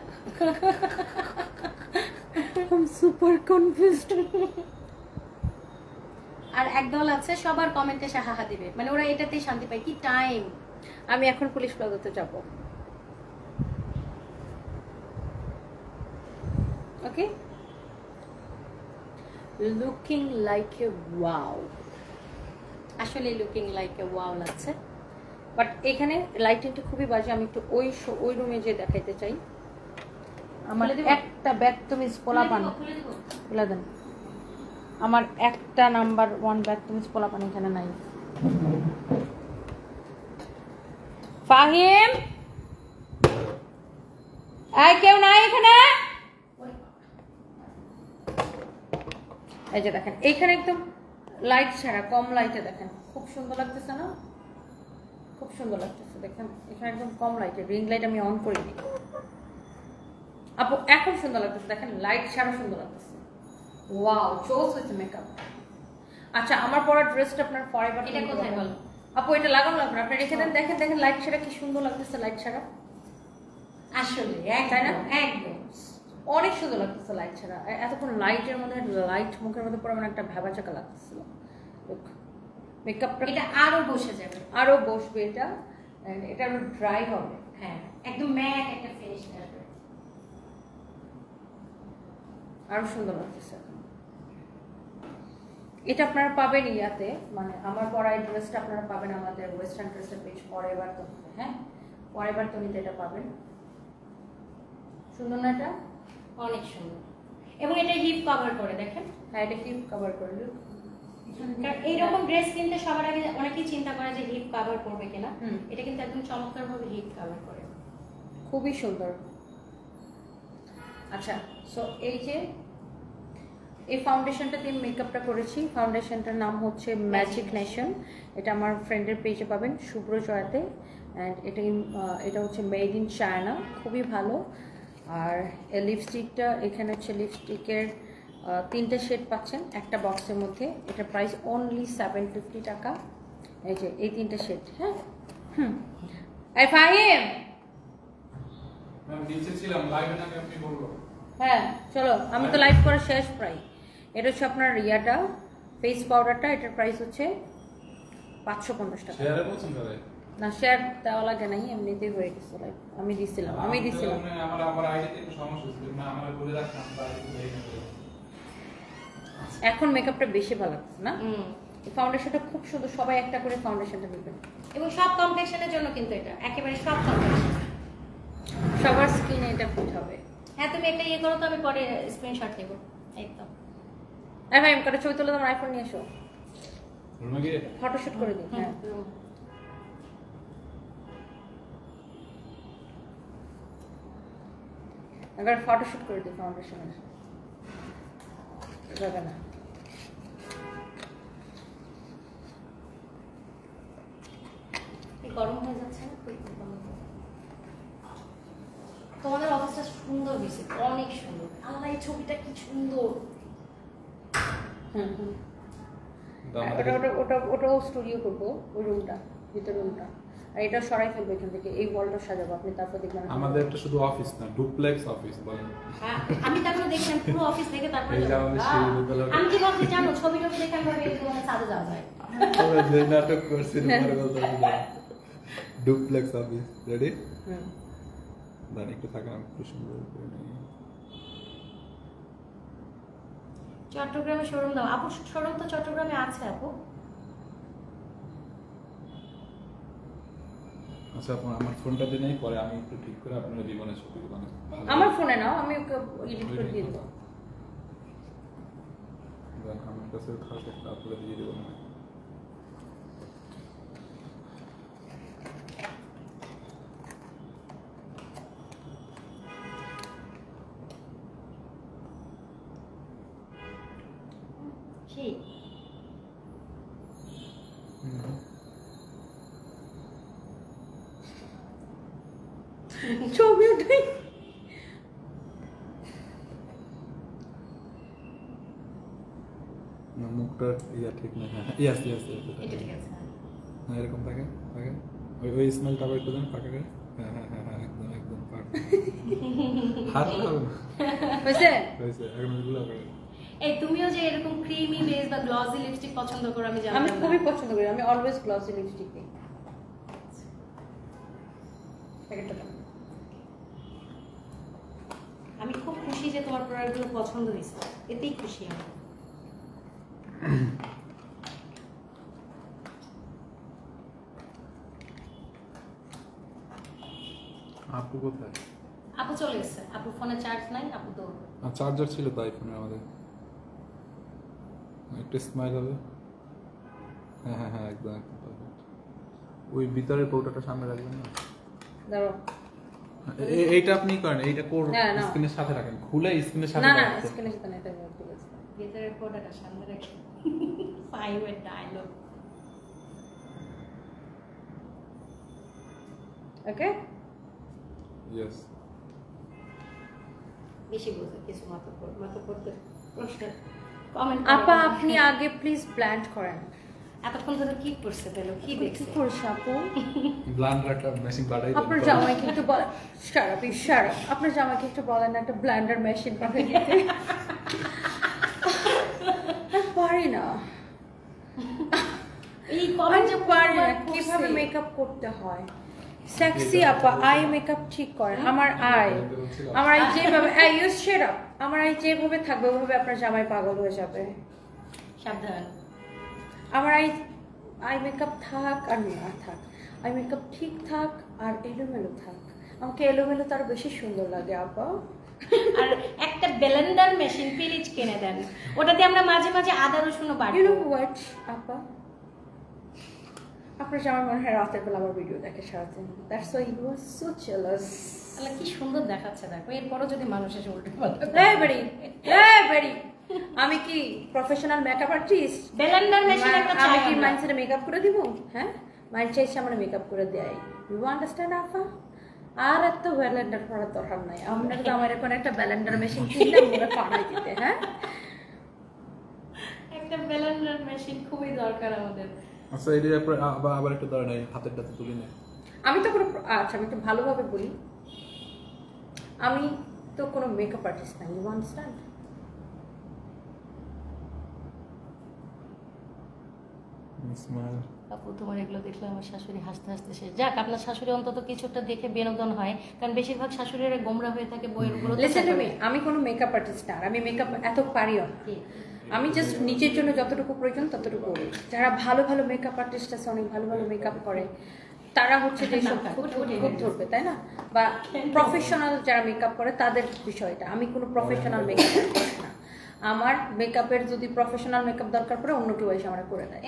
A: সুপার কনফিউজড।
B: আর একদল আছে সবার কমেন্টে সে হাহা দিবে, মানে ওরা এটাতেই শান্তি পায়। কি টাইম!
A: আমি এখন পুলিশ প্লাজাতে যাব। ওকে, লুকিং লাইক এ ওয়াও।
B: আসলে লুকিং লাইক এ ওয়াও লাগছে,
A: বাট এখানে লাইটিংটা খুবই বাজে। আমি একটু ওই রুমে যে দেখাইতে চাই। আমার একটা ব্যাগ তুমি পোলাপান খুলে দেন। আমার একটা নাম্বার 1 ব্যাগ তুমি পোলাপান এখানে নাই। ফাহিম, আর কেউ নাই এখানে? এই যে দেখেন, এইখানে একদম লাইট ছাড়া, কম লাইটে দেখেন, খুব সুন্দর লাগতেছে না? খুব সুন্দর লাগতেছে দেখেন। এখানে একদম কম লাইটে, রিং লাইট আমি অন করিনি। আপু এখন সুন্দর লাগতেছে দেখেন, লাইট ছাড়া সুন্দর লাগতেছে। ওয়াও, চোস হয়েছে মেকআপ। আচ্ছা, আমার পরা ড্রেসটা আপনার ফরএভার
B: এটা কোথায় বল?
A: আপু এটা লাগানো লাগবে না, আপনি রেখে দেন। দেখেন দেখেন লাইট ছাড়া কি সুন্দর লাগতেছে, লাইট ছাড়া।
B: আসলে
A: তাই না?
B: একদম
A: অনেক সুন্দর লাগতেছে লাইট ছাড়া। এতক্ষণ লাইটের মধ্যে, লাইট মুখের মধ্যে পরে মানে একটা ভ্যাবাচাকা লাগতেছিল। মেকআপটা
B: এটা আরো বসে যাবে,
A: আরো বসবে এটা, এটা আরো ড্রাই হবে।
B: হ্যাঁ একদম ম্যাট একটা ফিনিশ আসবে,
A: আরো সুন্দর লাগতেছে। এটা আপনারা পাবেন ইয়াতে, মানে আমার পরা এই ড্রেসটা আপনারা পাবেন আমাদের ওয়েস্টার্ন ড্রেসের পেজ ফরএভার তনিতে। হ্যাঁ, ফরএভার তনিতে এটা পাবেন। সুন্দর না এটা?
B: অনেক সুন্দর। এবং এটা হিপ কভার করে দেখেন।
A: হ্যাঁ, এটা হিপ কভার করে।
B: কারণ এইরকম ড্রেস কিনতে সবার আগে অনেকেই চিন্তা করে যে হিপ কভার করবে কিনা।
A: হুম।
B: এটা কিন্তু একদম চমৎকার ভাবে হিপ কভার করে,
A: খুবই সুন্দর। আচ্ছা, সো এই যে এই ফাউন্ডেশনটা দিয়ে মেকআপটা করেছি, ফাউন্ডেশনটার নাম হচ্ছে ম্যাজিক নেশন। এটা আমার ফ্রেন্ডের পেজে পাবেন, শুভ্র জয়াতে। অ্যান্ড এটা হচ্ছে মেড ইন চায়না, খুবই ভালো। আর এই লিপস্টিকটা, এখানে হচ্ছে লিপস্টিকের 3টে শেড পাচ্ছেন একটা বক্সের মধ্যে। এটা প্রাইস অনলি 750 টাকা। এই যে এই 3টে শেড। হ্যাঁ, এই ফাহিম,
C: আমি নিচে ছিলাম, লাইভে নাকি আপনি বলবো?
A: হ্যাঁ চলো, আমি তো লাইভ করা শেষ প্রায়। এটা হচ্ছে আপনার ইয়াটা, ফেস পাউডারটা, এটার প্রাইস হচ্ছে 550 টাকা।
C: শেয়ারে বলছেন তাহলে?
A: না, শেয়ার দেওয়া লাগে নাই, এমনিতেই হয়ে গেছে লাইভ। আমি দিছিলাম।
C: আমার আইডিতে একটু সমস্যা ছিল না, আমরা বলে রাখলাম তাই হয়ে গেছে।
A: এখন মেকআপটা বেশি ভালো লাগছে না? এই ফাউন্ডেশনটা খুব সুন্দর, সবাই একটা করে ফাউন্ডেশনটা নেবেন।
B: এবং সব কমপ্লেক্সনের জন্য কিন্তু এটা একেবারে সব কমপ্লেক্সন,
A: সবার স্কিনে এটা ফিট হবে।
B: হ্যাঁ তুমি একটা ইয়ে করো তো, আমি পরে স্ক্রিনশট নেব। একদম
A: ভাই, আমি একটা ছবি তুলে তোমার আইফোন নিয়ে এসো,
C: রুমে গিয়ে
A: ফটোশুট করে দিই। হ্যাঁ, একবার ফটোশুট করে দিই ফাউন্ডেশনের। যাবে না?
B: গরম হয়ে যাচ্ছে না? তোমাদের অবস্থা সুন্দর হয়েছে, অনেক সুন্দর। আল্লাহ, এই ছবিটা কি সুন্দর।
A: ওটাও স্টুডিও করবো, ওই রুমটা, ভিতর রুমটা। আর এটা সরাই ফেলবো এখান থেকে, এই ওয়ালটা সাজাবো, আপনি তারপর দেখবেন।
C: আমাদের একটা শুধু অফিস না, ডুপ্লেক্স অফিস বলেন।
B: হ্যাঁ, আমি তারপরে দেখলাম পুরো অফিস থেকে, তারপরে
C: এই যে আমাদের সেই বিদ্যালয়-
B: আমি কি ভাবছি জানো, ছবি টবি দেখে আমি ভাবি এরকম ছাদে যাওয়া যায়।
C: আমরা যে নাটক করছি পরে বলতে ডুপ্লেক্স অফিস রেডি। দাঁড় একটু থাকেন, আমি একটু সুন্দর করে নিই।
B: চট্টগ্রামে শোরুম দাও আপু, শোরুম তো চট্টগ্রামে আছে আপু।
C: আচ্ছা, আপনার আমার ফোনটা দিয়ে নেই, পরে আমি একটু ঠিক করে আপনার জীবনের ছবিগুলো অনেক ভালো-
A: আমার ফোনে নাও, আমি ওকে এডিট করে দিয়ে দেবো।
C: দেন আমার কাছে থাকে, তারপরে দিয়ে দেবো না।
B: সেই
A: ছবি ওঠাই
C: না মুখটা ঠিক না। হ্যাঁ ইয়াস ইয়াস
B: এটা ঠিক আছে।
C: হ্যাঁ এরকম থাকে থাকে ওই স্মেলটা আবার একটু দেন ফাঁকা করে। হ্যাঁ হ্যাঁ হ্যাঁ হ্যাঁ একদম একদম হাত
A: হয়েছে
C: হয়েছে এখন এগুলো করে।
B: এই তুমিও যে এরকম ক্রিমি বেস বা গ্লসি লিপস্টিক পছন্দ করো আমি জানি।
A: আমি খুবই পছন্দ করি, আমি অলওয়েজ গ্লসি লিপস্টিক দিই।
B: আমি খুব খুশি যে তোমার প্রোডাক্টগুলো পছন্দ হয়েছে, এতেই খুশি আমি।
C: আপু কোথায়?
B: আপু চলে এসেছে, আপু ফোনে চার্জ নাই, আপু তো
C: চার্জার ছিল তো আইফোনে আমাদের। একটু স্মাইল হবে। হ্যাঁ হ্যাঁ হ্যাঁ একদম একদম perfect। ওই ভিতরের কৌটাটা সামনে রাখবেন না?
A: দাঁড়াও
C: এইটা আপনি করেন, এইটা কোর
A: না, না।
C: স্ক্রিনের সাথে রাখেন, খুলে স্ক্রিনের সাথে
A: না না
C: রাখেন।
A: স্ক্রিনের সাথে না, এটা ঠিক আছে।
B: ভেতরের প্রোডাক্টটা সামনে রেখে ফাইভের ডায়লগ।
A: ওকে
C: ইয়েস
B: বেশি বুঝে কিছু মাথা করতে প্রশ্ন কমেন্ট
A: আপা আপনি আগে প্লিজ ব্ল্যান্ড করেন।
B: এতক্ষণ ধরে কি করছে পেলো, কি
A: কি
B: দেখছে?
A: করছে আপু?
C: ব্লান্ডার একটা মেশিন বাড়াই
A: আপনার জামাইকে একটু বলেন, শারাপ আপনার জামাইকে একটু বলেন একটা ব্লেন্ডার মেশিন পাঠিয়ে দিতে। আমি পারি না,
B: এই কমেন্ট যে
A: পারি না কিভাবে মেকআপ করতে হয়। সেক্সি আপা আই মেকআপ ঠিক করেন। আমার আই যেভাবে ইউজ সেরাপ আমার আই যেভাবে থাকবে ওইভাবে আপনার জামাই পাগল হয়ে যাবে।
B: সাবধান।
A: আমার আই মেকআপ থাক আর না থাক, আই মেকআপ ঠিক থাক আর এলোমেলো থাক, আমাকে এলোমেলো তার বেশি সুন্দর লাগে আপা।
B: আর একটা ব্লেন্ডার মেশিন প্লিজ কিনে দেন, ওটাতে আমরা মাঝে মাঝে আদা রসুনও বাটবো।
A: ইউ নো হোয়াট আপা, আপনার জামাই মনে হয় রাতের বেলা আমার ভিডিও দেখে সারাদিন, that's why you are so jealous.
B: তাহলে কি সুন্দর দেখাচ্ছে দেখো, এরপরও যদি মানুষ এসে উল্টে পাল্টা
A: বেরি আমি কি professional makeup artist?
B: Blender machine একটা
A: আমি
B: চাই
A: কি
B: আমরা।
A: মাইন্ডসেটে মেকআপ করে দিব? হ্যাঁ মাইন্ড চাইছে আমরা মেকআপ করে দেয়, ইউ আন্ডারস্ট্যান্ড আপা? আর এত ব্লেন্ডার করার দরকার নাই, আমরা তো আমার এখন একটা ব্লেন্ডার মেশিন কিনলে মুখে পাড়াই দিতে। হ্যাঁ
B: একটা ব্লেন্ডার মেশিন খুবই দরকার আমাদের।
C: আচ্ছা এটা আবার একটু ধরেন হাতেরটাতে তুলে নেয়।
A: আমি তো কোনো আচ্ছা আমি একটু ভালোভাবে বলি, আমি তো কোনো মেকআপ আর্টিস্ট না, ইউ আন্ডারস্ট্যান্ড?
C: স্মাইল
B: আপু তোমার এগুলো দেখলে আমার শাশুড়ি হাসতে হাসতে শেষ। যাক আপনার শাশুড়ি অন্তত কিছুটা দেখে বিনোদন হয়, কারণ বেশিরভাগ শাশুড়িরা গোমরা হয়ে থাকে বইয়ের উপর।
A: লিসেন টু মি, আমি কোনো মেকআপ আর্টিস্ট না, আর আমি মেকআপ এত পারিও না। আমি জাস্ট নিজের জন্য যতটুকু প্রয়োজন ততটুকু করি। যারা ভালো ভালো মেকআপ আর্টিস্ট আছে, অনেক ভালো ভালো মেকআপ করে, তারা হচ্ছে যে সব খুব ধরবে তাই না, বা প্রফেশনাল যারা মেকআপ করে তাদের বিষয়টা। আমি কোনো প্রফেশনাল মেকআপ আর্টিস্ট না, আমার মেকআপের যদি প্রফেশনাল মেকআপ দরকার পড়ে অন্য কেউ এসে আমরা করে দেয়।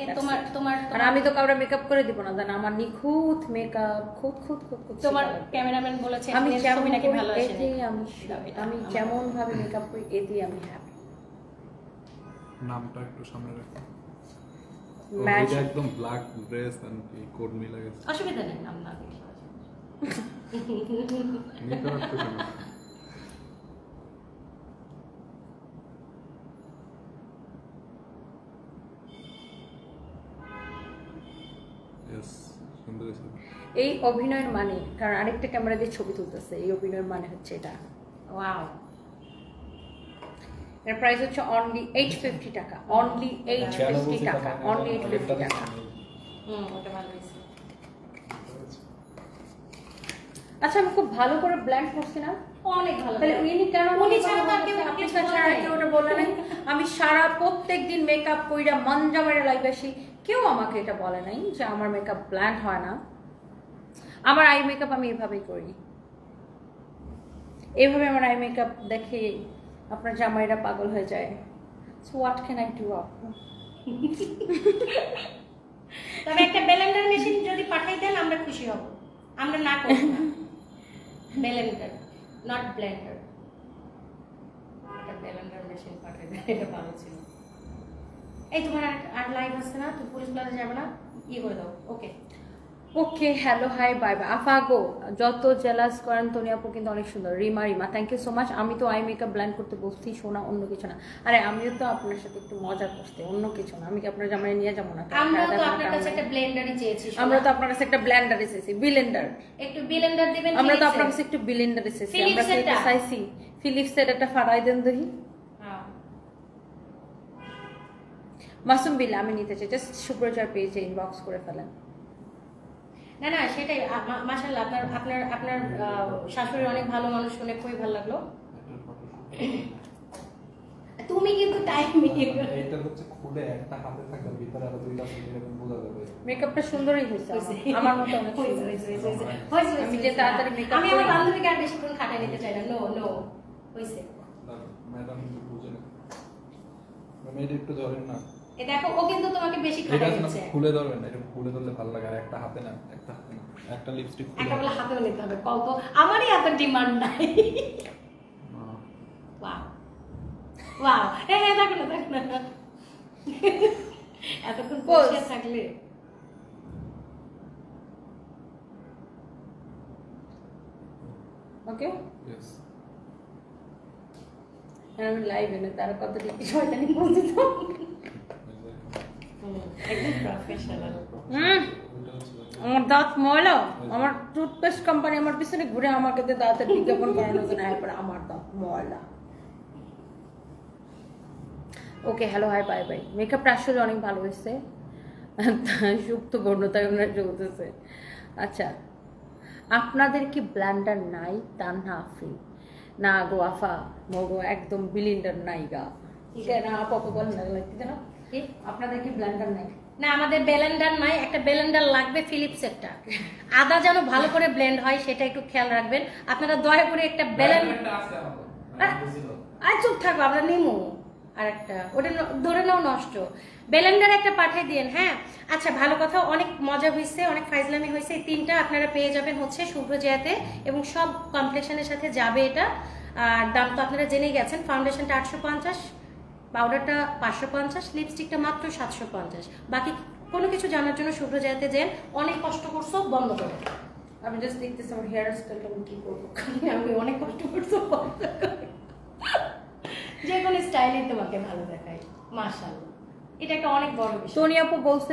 A: আর আমি তো কাউরে মেকআপ করে দিব না, জান আমার নিখুঁত মেকআপ খুদ খুদ খুদ খুদ।
B: তোমার ক্যামেরাম্যান বলেছে
A: আমি যেমন
B: নাকি ভালো আসে,
A: এতেই আমি যেমন ভাবে মেকআপ করি এতেই আমি হ্যাপি।
C: নামটা একটু সামনে রাখো।
A: ম্যাচ
C: এটা একদম ব্ল্যাক ড্রেস এন্ড কোড মিলা গেছে।
B: অসুবিধা নেই নাম না দিলে।
C: নিতে পারছো না? ইয়েস সুন্দর আছে।
A: এই অভিনয়ের মানে, কারণ আরেকটা ক্যামেরা দিয়ে ছবি তুলতেছে, এই অভিনয়ের মানে হচ্ছে এটা।
B: ওয়াও,
A: এর প্রাইস হচ্ছে অনলি 850 টাকা, অনলি 850 টাকা, অনলি 850 টাকা।
B: ওটা ভালো হয়েছে।
A: আচ্ছা আমি খুব ভালো করে ব্ল্যান্ড করছি না?
B: অনেক ভালো।
A: তাহলে উনি কেন
B: উনি ছাড়া তো আর কেউ
A: আপনি
B: কিছু
A: ছাড়া
B: বলে
A: কেউ ওটা বলে নাই? আমি সারা প্রত্যেকদিন মেকআপ কইরা মঞ্জা মেরে লাইভ আসি, কেউ আমাকে এটা বলে নাই যে আমার মেকআপ ব্ল্যান্ড হয় না। আমার আই মেকআপ আমি এভাবেই করি, এভাবে আমার আই মেকআপ দেখে আপনার জামাইরা পাগল হয়ে যায়। So what can I do up?
B: তবে একটা ব্লেন্ডার মেশিন যদি পাঠিয়ে দেন আমরা খুশি হব, আমরা না করব না। ব্লেন্ডার নট ব্লেন্ডার, একটা ব্লেন্ডার মেশিন পাঠিয়ে দেন, এটা ভালো ছিল। এই তোমার আর লাইভ আছে না? তুমি পুলিশ প্লাজা যাবে না? ইয়ে করে দাও। Okay
A: okay hello hi bye bye আফা গো যত জেলাস করেন তনি আপু কিন্তু অনেক সুন্দর Rima thank you so much আমি তো আই মেকআপ ব্ল্যান্ড করতে বসছি শোনা অন্য কিছু না আরে আমিও তো আপনার সাথে একটু মজা করতে অন্য কিছু না আমি কি আপনার জামাই নিয়ে যাবো না
B: আমরা তো আপনার কাছে একটা ব্লেন্ডারই চেয়েছি
A: আমরা তো আপনার কাছে একটা ব্লেন্ডার এসেছি ব্লেন্ডার
B: একটু ব্লেন্ডার দিবেন
A: আমরা তো আপনার কাছে একটু ব্লেন্ডার এসেছি আমরা কি চাইছি ফিলিপসের একটা ফাড়াই দেন দেখি মাসুম বিল আমি নিতে চাই জাস্ট সুপ্রচার পেজে ইনবক্স করে ফেলেন
B: না না সেটাই মাশাআল্লাহ আপনার শাশুড়ি অনেক ভালো মানুষ শুনে খুবই ভালো লাগলো তুমি কিন্তু টাইম
C: এইটা হচ্ছে খুলে একটা হাতে থাকবে ভিতরে আর দুইটা এরকম বোঝা যাবে
A: মেকআপটা সুন্দরই হয়েছে আমার মতো অনেক
B: হয়েছে
A: আমি যে তাড়াতাড়ি মেকআপ
B: আমি আমার বান্ধবীকে আর বেশিক্ষণ খাটাই নিতে চাই না নো হয়েছে
C: ম্যাডাম বুঝে না ম্যাডাম একটু ধরেন না
B: এ দেখো ও কিন্তু তোমাকে বেশি খাটাই দিচ্ছে
C: খুলে ধরবেন না এরকম খুলে ধরলে ভালো লাগে আর একটা হাতে না একটা লিপস্টিক
B: একটা বলে হাতেও নিতে হবে কত আমারই এত ডিমান্ড নাই ওয়াও ওয়াও দেখো না এতক্ষণ বসে থাকলে
A: ওকে
C: यस
A: আমি লাইভ এনে তার কত কি শয়তানি বলতে তো
B: একদম প্রফেশনাল
A: আমার দাঁত ময়লা আমার টুথপেস্ট কোম্পানি আমার পিছনে ঘুরে আমাকে দাঁতের বিজ্ঞাপন করানোর জন্য আয় পড়ে আমার দাঁত ময়লা ওকে হ্যালো হাই বাই বাই মেকআপটা আসলে অনেক ভালো হয়েছে সুপ্ত বর্ণতায় ওনার চলতেছে আচ্ছা আপনাদের কি ব্লেন্ডার নাই তানহা আফরিন না গো আফা মগো একদম ব্লেন্ডার নাই গা ঠিক আছে না আপা বল না লাগতে না কি আপনাদের কি ব্লেন্ডার নাই
B: না আমাদের ব্লেন্ডার নাই একটা ব্লেন্ডার লাগবে ফিলিপস একটা আদা যেন ভালো করে ব্লেন্ড হয় সেটা একটু খেয়াল রাখবেন আপনারা দয়া করে একটা ব্লেন্ডার আছে আমাদের চুপ থাকো আমরা নিমু আর একটা ওটা ধরে নাও নষ্ট ব্লেন্ডার একটা পাঠিয়ে দিন হ্যাঁ আচ্ছা ভালো কথা অনেক মজা হয়েছে অনেক ফাইজলামি হয়েছে এই তিনটা আপনারা পেয়ে যাবেন হচ্ছে শুভ্রজয়াতে এবং সব কমপ্লেকশনের সাথে যাবে এটা আর দাম তো আপনারা জেনেই গেছেন ফাউন্ডেশনটা 850 পাউডারটা 550 লিপস্টিকটা মাত্র 750 বাকি কোনো কিছু জানার জন্য শুভ্রজয়াতে যান অনেক কষ্ট করছো বন্ধ করো
A: আমি জাস্ট দেখতেছি আমার হেয়ার স্টাইলটা আমি কি করবো
B: আমি অনেক কষ্ট করছো বন্ধ করো যে কোনো স্টাইলে তোমাকে ভালো দেখায় মাশাআল্লাহ এটা একটা অনেক বড় বিষয়
A: সোনি আপু বলছে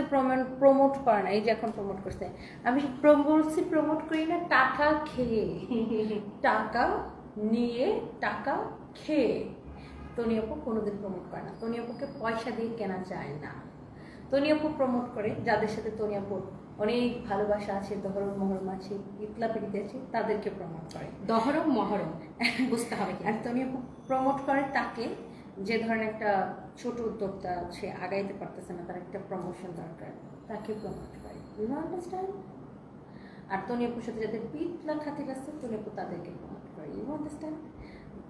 A: প্রমোট করে না এই যে এখন প্রমোট করছে আমি বলছি প্রমোট করি না টাকা খেয়ে টাকা নিয়ে টাকা খেয়ে তনি আপু কোনোদিন প্রমোট করে না তনি আপুকে পয়সা দিয়ে কেনা যায় না তনি আপু প্রমোট করে যাদের সাথে তনি আপুর অনেক ভালোবাসা আছে দহরম মহরম আছে ইতলা পেরিতে আছে তাদেরকে প্রমোট করে
B: দহরম মহরম বুঝতে হবে
A: আর তনি আপু প্রমোট করে তাকে যে ধরনের একটা ছোট উদ্যোক্তা সে আগাইতে পারতেছে না তার একটা প্রমোশন দরকার তাকে প্রমোট করে ইউ আন্ডারস্ট্যান্ড আর তনি আপুর সাথে যাদের পিতলা খাতির আছে তনি আপু তাদেরকে প্রমোট করে ইউ আন্ডারস্ট্যান্ড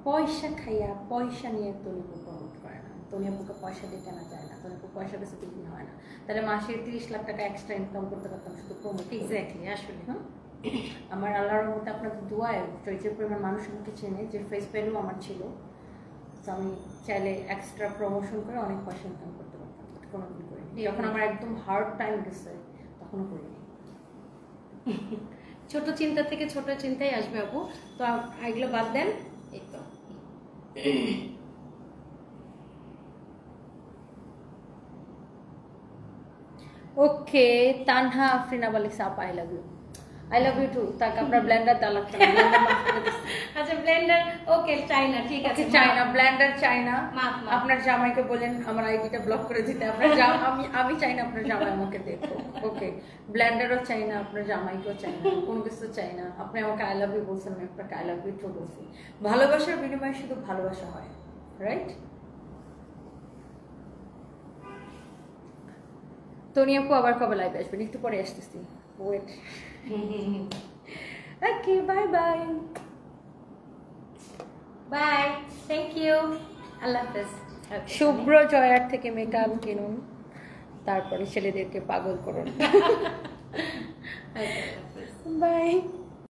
A: পয়সা খাইয়া পয়সা নিয়ে তনি আপু প্রমোট করে না তনি আপুকে পয়সা দিয়ে কেনা যায় না তনি আপু পয়সা বেশি বিক্রি হয় না তাহলে মাসে 30 লাখ টাকা এক্সট্রা ইনকাম করতে পারতাম শুধু প্রমোট
B: এক্স্যাক্টলি আসলে
A: হ্যাঁ আমার আল্লাহর মধ্যে আপনাদের দোয়ায় চরিত্রের পরিমাণ মানুষ আমাকে চেনে যে ফেস ভ্যালু আমার ছিল তো আমি চাইলে এক্সট্রা প্রমোশন করে অনেক পয়সা ইনকাম করতে পারতাম কোনোদিন করি যখন আমার একদম হার্ড টাইম গেছে তখনও করিনি
B: ছোট চিন্তা থেকে ছোট চিন্তাই আসবে আপু তো এগুলো বাদ দেন এই তো
A: ওকে তানহা আফরিন আবালিক সাপ আই লাভ ইউ টু তাকে আপনার ব্লেন্ডার দেওয়া লাগছে
B: আচ্ছা ব্লেন্ডার ওকে চাইনা ঠিক আছে
A: চাইনা ব্লেন্ডার চাইনা আপনার জামাইকে বলেন আমার আইডিটা ব্লক করে দিতে আপনার আমি চাই না আপনার জামাই আমাকে দেখো ওকে ব্লেন্ডারও চাই না আপনার জামাইকেও চাই না কোনো কিছু চাই না আপনি আমাকে আই লাভ ইউ বলছেন আমি আপনাকে আই লাভ ইউ টু বলছি ভালোবাসার বিনিময়ে শুধু ভালোবাসা হয় রাইট তনি আপু আবার কবে লাইভে আসবেন একটু পরে আসতেছি wait okay bye bye
B: bye thank you আল্লাহ হাফেজ
A: শুভ্র জয়ার থেকে মেকআপ কিনুন তারপরে ছেলেদেরকে পাগল করুন বাই